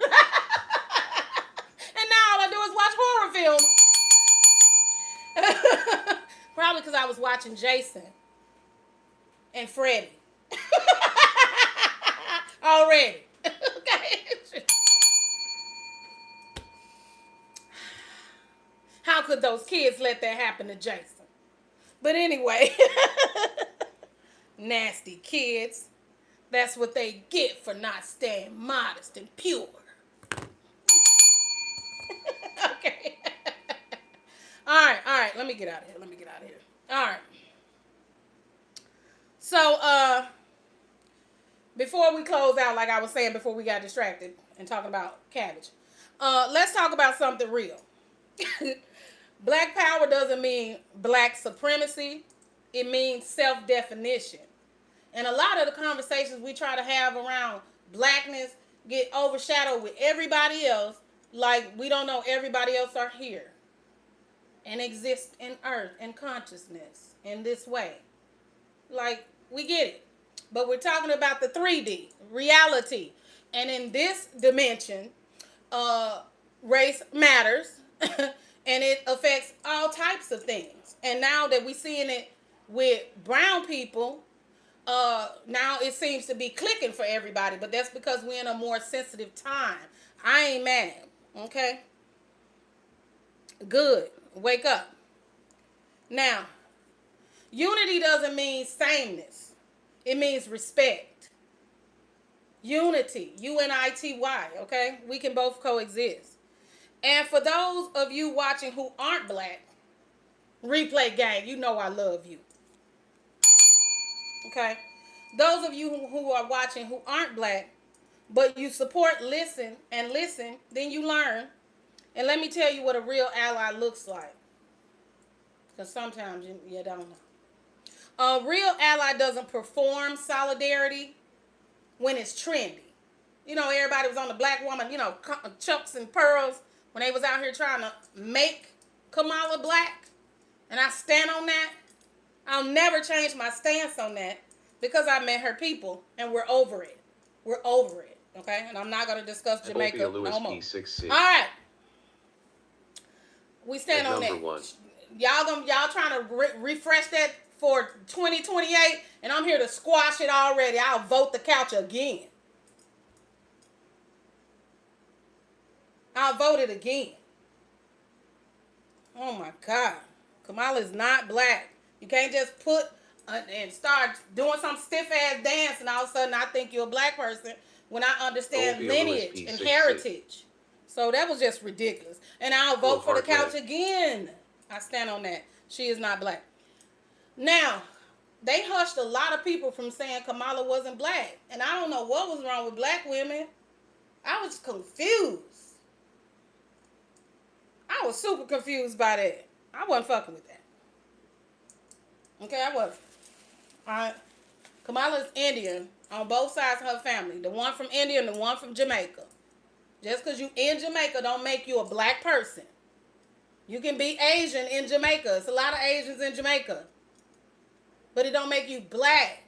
now all I do is watch horror films. Probably because I was watching Jason and Freddy. Already. Okay. How could those kids let that happen to Jason? But anyway. Nasty kids. That's what they get for not staying modest and pure. Okay. All right. Let me get out of here. All right. So, before we close out, like I was saying before we got distracted and talking about cabbage, let's talk about something real. Black power doesn't mean black supremacy. It means self-definition. And a lot of the conversations we try to have around blackness get overshadowed with everybody else, like we don't know everybody else are here and exist in earth and consciousness in this way. Like, we get it. But we're talking about the 3D, reality. And in this dimension, race matters. And it affects all types of things. And now that we're seeing it with brown people, now it seems to be clicking for everybody. But that's because we're in a more sensitive time. I ain't mad. Okay? Good. Wake up. Now, unity doesn't mean sameness. It means respect. Unity. U-N-I-T-Y. Okay? We can both coexist. And for those of you watching who aren't black, replay gang, you know I love you. Okay? Those of you who are watching who aren't black, but you support, listen, then you learn. And let me tell you what a real ally looks like. Because sometimes you don't know. A real ally doesn't perform solidarity when it's trendy. You know, everybody was on the black woman, chucks and pearls when they was out here trying to make Kamala black. And I stand on that. I'll never change my stance on that because I met her people and we're over it. We're over it. Okay? And I'm not going to discuss Jamaica no more. All right. We stand on that. One. Y'all trying to refresh that for 2028, and I'm here to squash it already. I'll vote the couch again. I'll vote it again. Oh my God. Kamala is not black. You can't just put and start doing some stiff ass dance and all of a sudden I think you're a black person when I understand lineage and heritage. So that was just ridiculous. And I'll vote for the couch again. I stand on that. She is not black. Now, they hushed a lot of people from saying Kamala wasn't black. And I don't know what was wrong with black women. I was confused. I was super confused by that. I wasn't fucking with that. Okay, I wasn't. Alright. Kamala's Indian on both sides of her family. The one from India and the one from Jamaica. Just because you in Jamaica don't make you a black person. You can be Asian in Jamaica. It's a lot of Asians in Jamaica. But it don't make you black.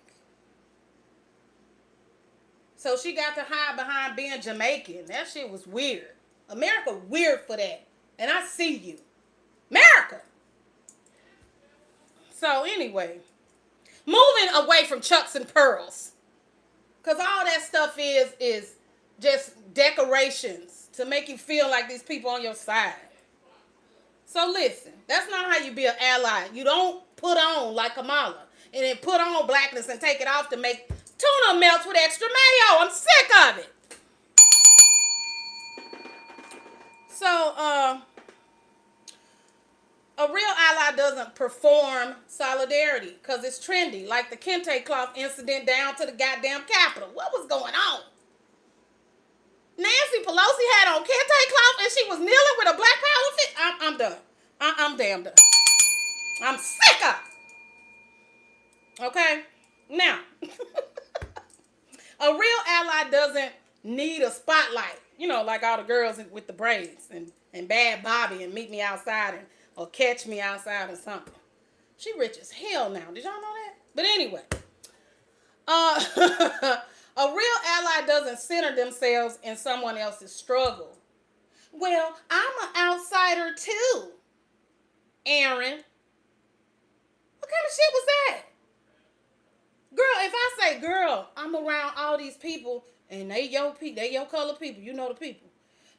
So she got to hide behind being Jamaican. That shit was weird. America weird for that. And I see you. America! So anyway, moving away from chucks and pearls. Because all that stuff is just decorations to make you feel like these people on your side. So listen, that's not how you be an ally. You don't put on like Kamala and then put on blackness and take it off to make tuna melts with extra mayo. I'm sick of it. So, a real ally doesn't perform solidarity because it's trendy, like the kente cloth incident down to the goddamn Capitol. What was going on? Nancy Pelosi had on kente cloth and she was kneeling with a black power fit. I'm done. I'm damn done. I'm sick of it. Okay? Now, a real ally doesn't need a spotlight. You know, like all the girls with the braids and Bad Bobby and Meet Me Outside or Catch Me Outside or something. She rich as hell now. Did y'all know that? But anyway, a real ally doesn't center themselves in someone else's struggle. Well, I'm an outsider too, Aaron. What kind of shit was that? Girl, if I say, girl, I'm around all these people and they your color people, you know the people.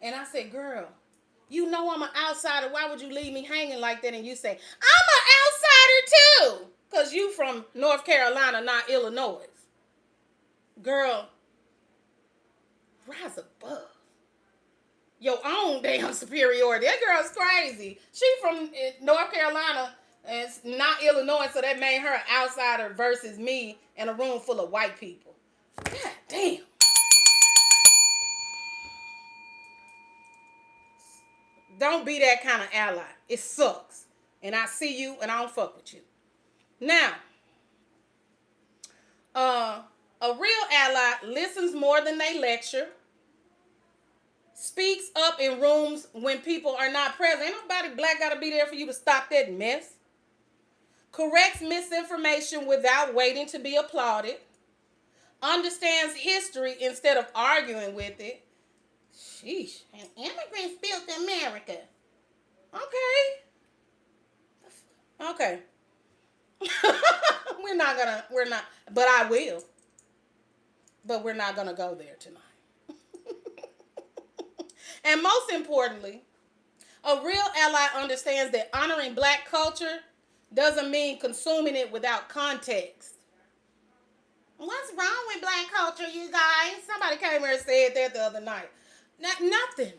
And I say, girl, you know I'm an outsider. Why would you leave me hanging like that? And you say, I'm an outsider too. Because you from North Carolina, not Illinois. Girl, rise above your own damn superiority. That girl's crazy. She from North Carolina and it's not Illinois, so that made her an outsider versus me in a room full of white people. God damn. Don't be that kind of ally. It sucks. And I see you and I don't fuck with you. Now, a real ally listens more than they lecture. Speaks up in rooms when people are not present. Ain't nobody black got to be there for you to stop that mess. Corrects misinformation without waiting to be applauded. Understands history instead of arguing with it. Sheesh. And immigrants built America. Okay. We're not, but I will. But we're not going to go there tonight. And most importantly, a real ally understands that honoring black culture doesn't mean consuming it without context. What's wrong with black culture, you guys? Somebody came here and said that the other night. Nothing.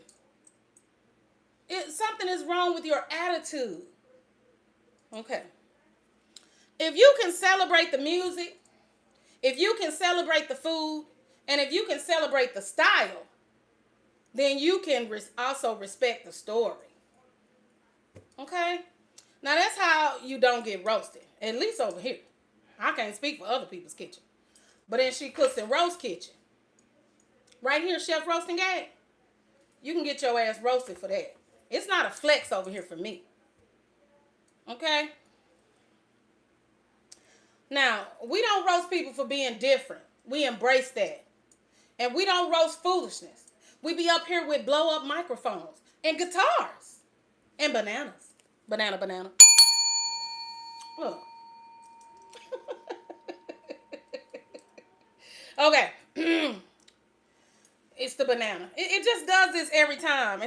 Something is wrong with your attitude. Okay. If you can celebrate the music, if you can celebrate the food, and if you can celebrate the style, then you can also respect the story. Okay? Now, that's how you don't get roasted. At least over here. I can't speak for other people's kitchen. But in She Cooks and Roast Kitchen, right here, Chef Roasting Gag, you can get your ass roasted for that. It's not a flex over here for me. Okay? Now, we don't roast people for being different. We embrace that. And we don't roast foolishness. We be up here with blow-up microphones and guitars and bananas. Banana. Look. Okay. It's the banana. It just does this every time.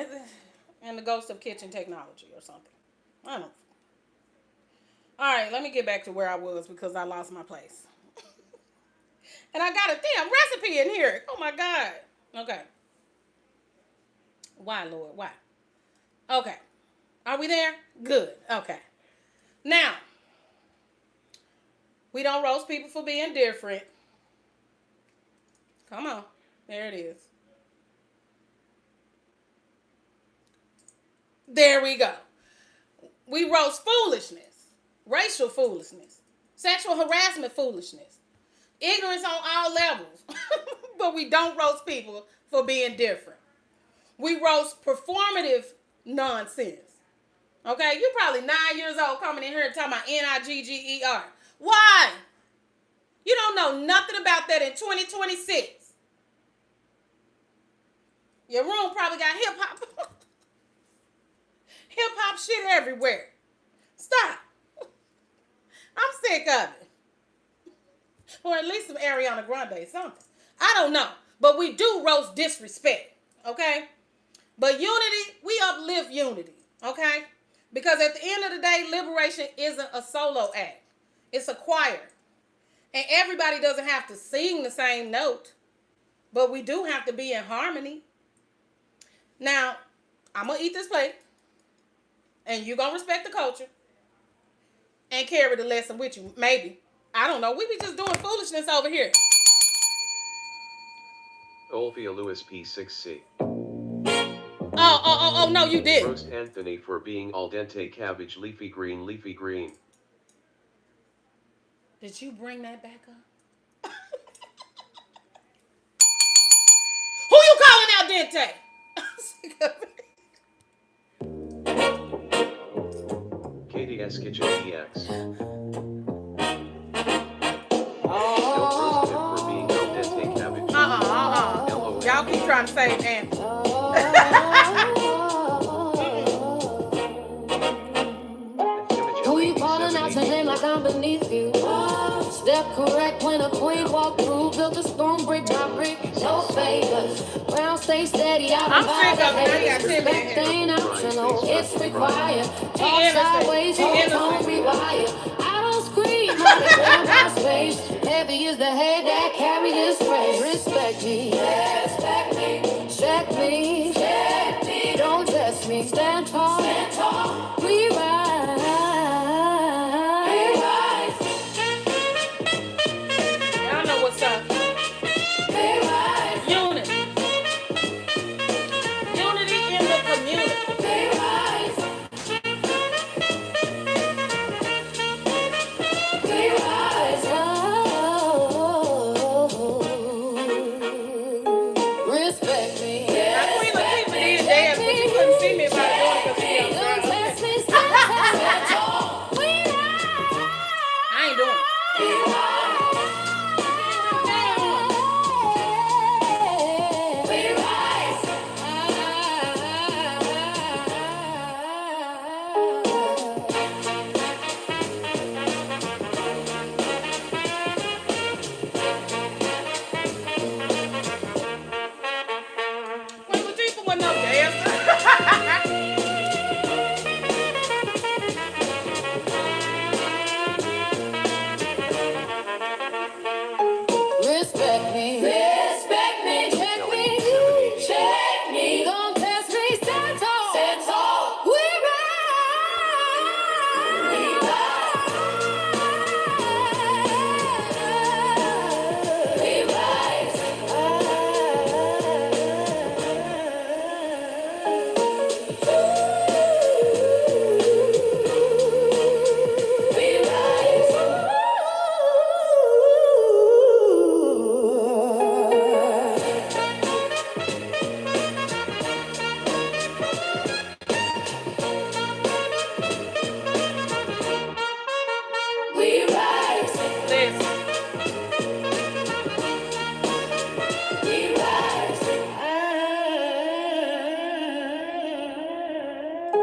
And the ghost of kitchen technology or something. I don't know. All right, let me get back to where I was because I lost my place. And I got a damn recipe in here. Oh, my God. Okay. Why, Lord? Why? Okay. Are we there? Good. Okay. Now, we don't roast people for being different. Come on. There it is. There we go. We roast foolishness, racial foolishness, sexual harassment foolishness, ignorance on all levels. But we don't roast people for being different. We roast performative nonsense. Okay, you're probably 9 years old coming in here talking about Nigger. Why? You don't know nothing about that in 2026. Your room probably got hip-hop. Hip-hop shit everywhere. Stop. I'm sick of it. Or at least some Ariana Grande, something. I don't know. But we do roast disrespect, okay? But unity, we uplift unity, okay? Because at the end of the day, liberation isn't a solo act. It's a choir. And everybody doesn't have to sing the same note, but we do have to be in harmony. Now, I'm going to eat this plate, and you're going to respect the culture and carry the lesson with you, maybe. I don't know. We be just doing foolishness over here. Olfia Lewis P6C. Oh, no, you didn't. Roast Anthony for being al dente cabbage leafy green. Did you bring that back up? Who you calling al dente? KDS Kitchen DX. Roast him for being al dente cabbage. Y'all keep trying to save Anthony. Who you calling out your name like I'm beneath you? Step correct when a queen walked through. Built a stone brick by brick, no favors. Round stay steady, I'm sick of it. I got Tim in respect here. ain't optional, it's required. Talk sideways, you don't rewire. I don't scream, I declare my space. Heavy is the head that carry this race. Respect me, respect me, check me, check me. Don't test me, stand tall, we ride. Y'all know what's up. Unity. Unity in the community. Respect me. Now, Queen Latifah did dance, but you couldn't see me if I was doing it because she Don't was test me, I ain't doing it. Queen Latifah wasn't no dancer. Respect me, check me, check me. Don't test me, stand tall, we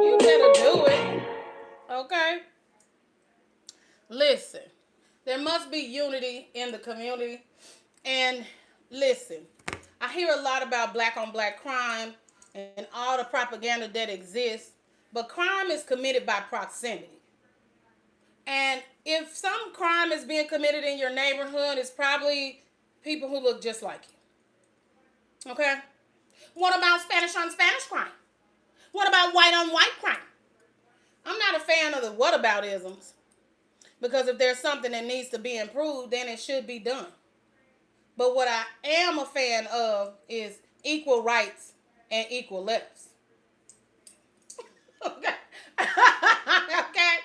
You better do it. Okay? Listen. There must be unity in the community. And listen, I hear a lot about black on black crime and all the propaganda that exists, but crime is committed by proximity. And if some crime is being committed in your neighborhood, it's probably people who look just like you. Okay? What about Spanish on Spanish crime? What about white on white crime? I'm not a fan of the whataboutisms, because if there's something that needs to be improved, then it should be done. But what I am a fan of is equal rights and equal lefts. Okay? Okay?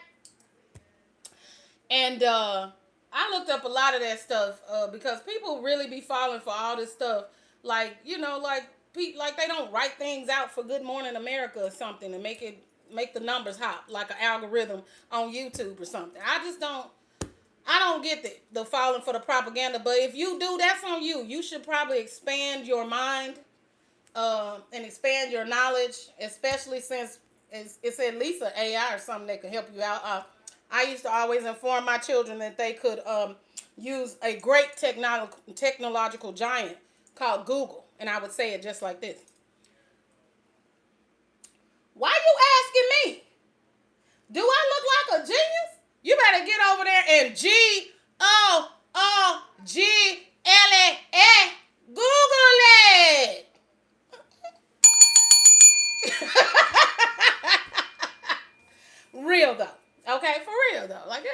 And I looked up a lot of that stuff because people really be falling for all this stuff. Like, you know, like they don't write things out for Good Morning America or something to make the numbers hop like an algorithm on YouTube or something. I don't get the falling for the propaganda. But if you do, that's on you. You should probably expand your mind and expand your knowledge, especially since it's at least an AI or something that can help you out. I used to always inform my children that they could use a great technological giant called Google. And I would say it just like this. Why you asking me? Do I look like a genius? You better get over there and Google-E. Google it. Real though. Okay, for real though. Like, yeah,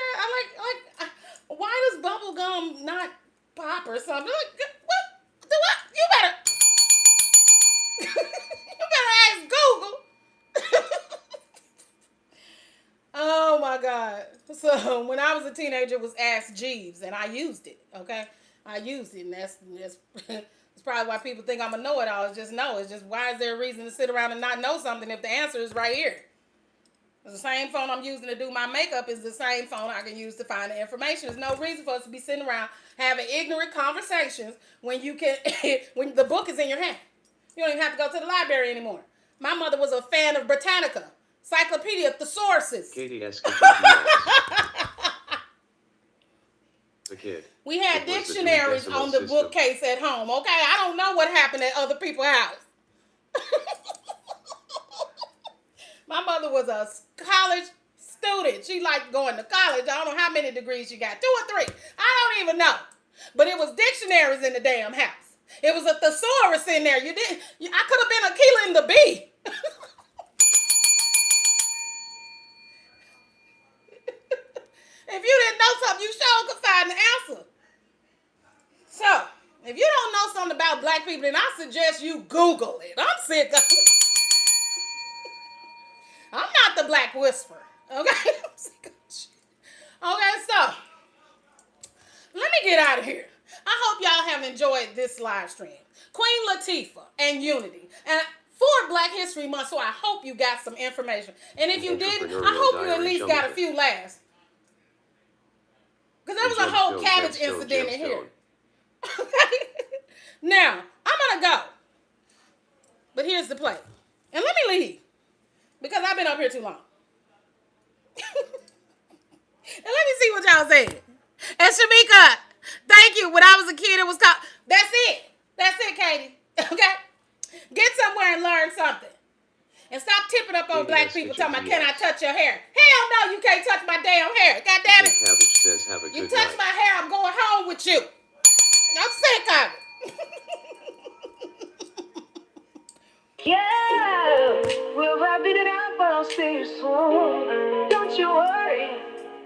why does bubble gum not pop or something? Like, what? Do what? You better ask Google. Oh my God. So when I was a teenager, it was Ask Jeeves, and I used it. Okay, I used it, and that's probably why people think I'm a know-it-all. It's just no. It's just, why is there a reason to sit around and not know something if the answer is right here? The same phone I'm using to do my makeup is the same phone I can use to find the information. There's no reason for us to be sitting around having ignorant conversations when you can, when the book is in your hand. You don't even have to go to the library anymore. My mother was a fan of Britannica, Encyclopedia Thesauruses. Katie S. The kid. We had dictionaries on the bookcase at home, okay? I don't know what happened at other people's house. My mother was a college student. She liked going to college. I don't know how many degrees she got. 2 or 3. I don't even know. But it was dictionaries in the damn house. It was a thesaurus in there. I could have been Aquila and the bee. If you didn't know something, you sure could find the answer. So, if you don't know something about black people, then I suggest you Google it. I'm sick of it. I'm not the black whisperer, okay? I'm sick of shit. Okay, so, let me get out of here. I hope y'all have enjoyed this live stream. Queen Latifah and Unity. And for Black History Month, so I hope you got some information. And if you didn't, I hope you at least got a few laughs. Because there was a whole cabbage incident in here. Now, I'm going to go. But here's the play. And let me leave. Because I've been up here too long. And let me see what y'all said. And Shamika, thank you. When I was a kid, it was called... That's it. That's it, Katie. Okay? Get somewhere and learn something. And stop tipping up on black people talking about, can I touch your hair? Hell no, you can't touch my damn hair. God damn it. Cabbage says, have a good You touch night. my hair, I'm going home with you. I'm sick of it. Yeah, we're wrapping it up, but I'll see you soon. Don't you worry.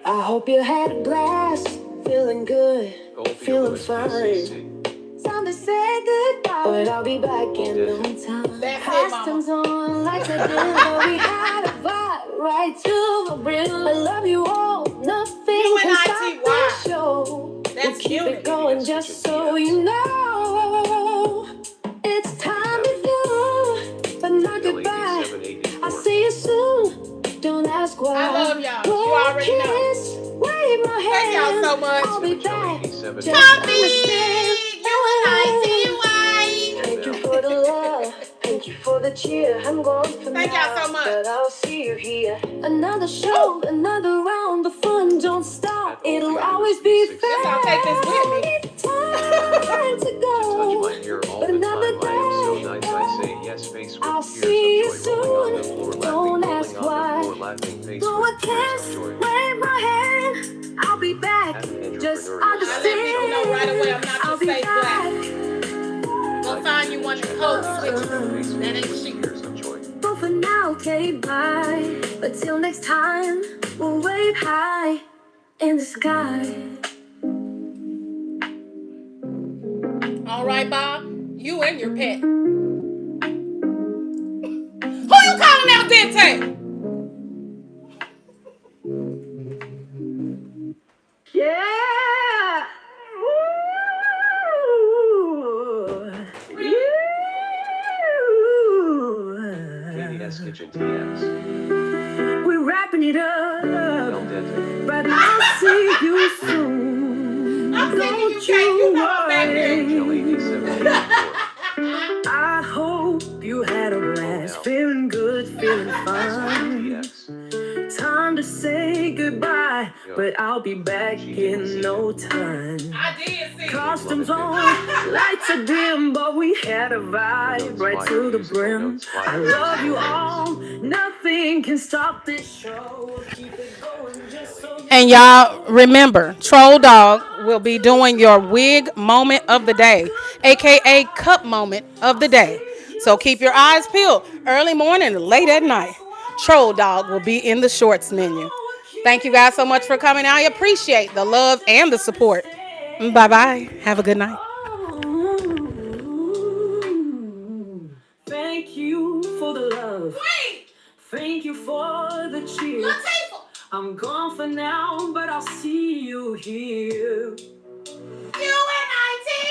I hope you had a blast, feeling good, feeling fine. Time to say goodbye, but I'll be back in no time. That's it, Costumes on like I did, but we had a vibe right to the brim. I love you all, nothing can stop the show. That's we'll keep Unity. it going just so you know. It's time to go, but not goodbye. I'll see you soon. Don't ask why. I love y'all. You already know. Wave my hand. Thank y'all so much. I'll be back. Thank you for the love. Thank you for the cheer. I'm going for Thank now, y'all so much. but I'll see you here. Another show, another round. The fun don't stop. It'll always be fair. Guess I'll take this with me. Time to go. Touch my hair all But the another time. I am so nice. I say yes, face with I'll tears see you of joy rolling on the soon. floor, Don't laughing, ask rolling on why. the floor, laughing, face Go a with tears kiss, of joy. wave my hand. I'll be back. Have an Just entrepreneurial I let understand. people know right away I'm not I'll your be fake black. back. Go find you one that codes switches. That ain't Face shit. with tears of joy. But for now, okay, bye. But till next time, we'll wave high in the sky. All right, Bob. You and your pet. Who you calling out, Dente? Yeah! Katie S. Kitchen TS. We're wrapping it El up, Dente. but I'll see you soon. I'm thinking you Don't can't. You know I'm back worry. here. Angel 8784. I hope you had a blast, feeling good, feeling fine. TS. Time to say goodbye, but I'll be back in no time. I did see. Costumes on, lights are dim, but we had a vibe right to the brim. I love you all, nothing can stop this show. Keep it going just so. And y'all remember, Troll Dog will be doing your wig moment of the day, aka cup moment of the day. So keep your eyes peeled. Early morning, late at night, Troll Dog will be in the shorts menu. Thank you guys so much for coming. I appreciate the love and the support. Bye bye. Have a good night. Thank you for the love. Thank you for the cheer. I'm gone for now, but I'll see you here.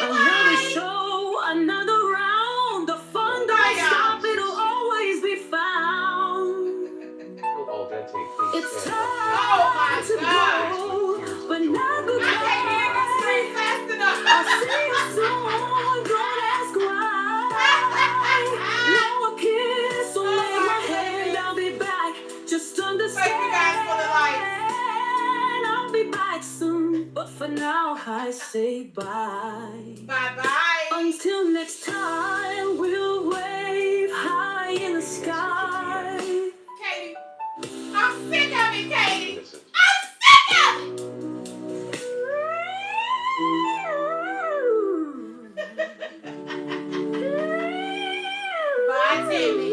Another show, another round. The fun don't stop, it'll always be found. It's time to go, but not goodbye. I'll see you soon, don't ask why. No kiss, so lay my hand, I'll be back. Just understand. Thank you guys for the lights. I'll be back soon, but for now I say bye. Bye-bye. Until next time, we'll wave high in the sky. Katie, I'm sick of it, Katie. Listen. I'm sick of it. Bye, Timmy.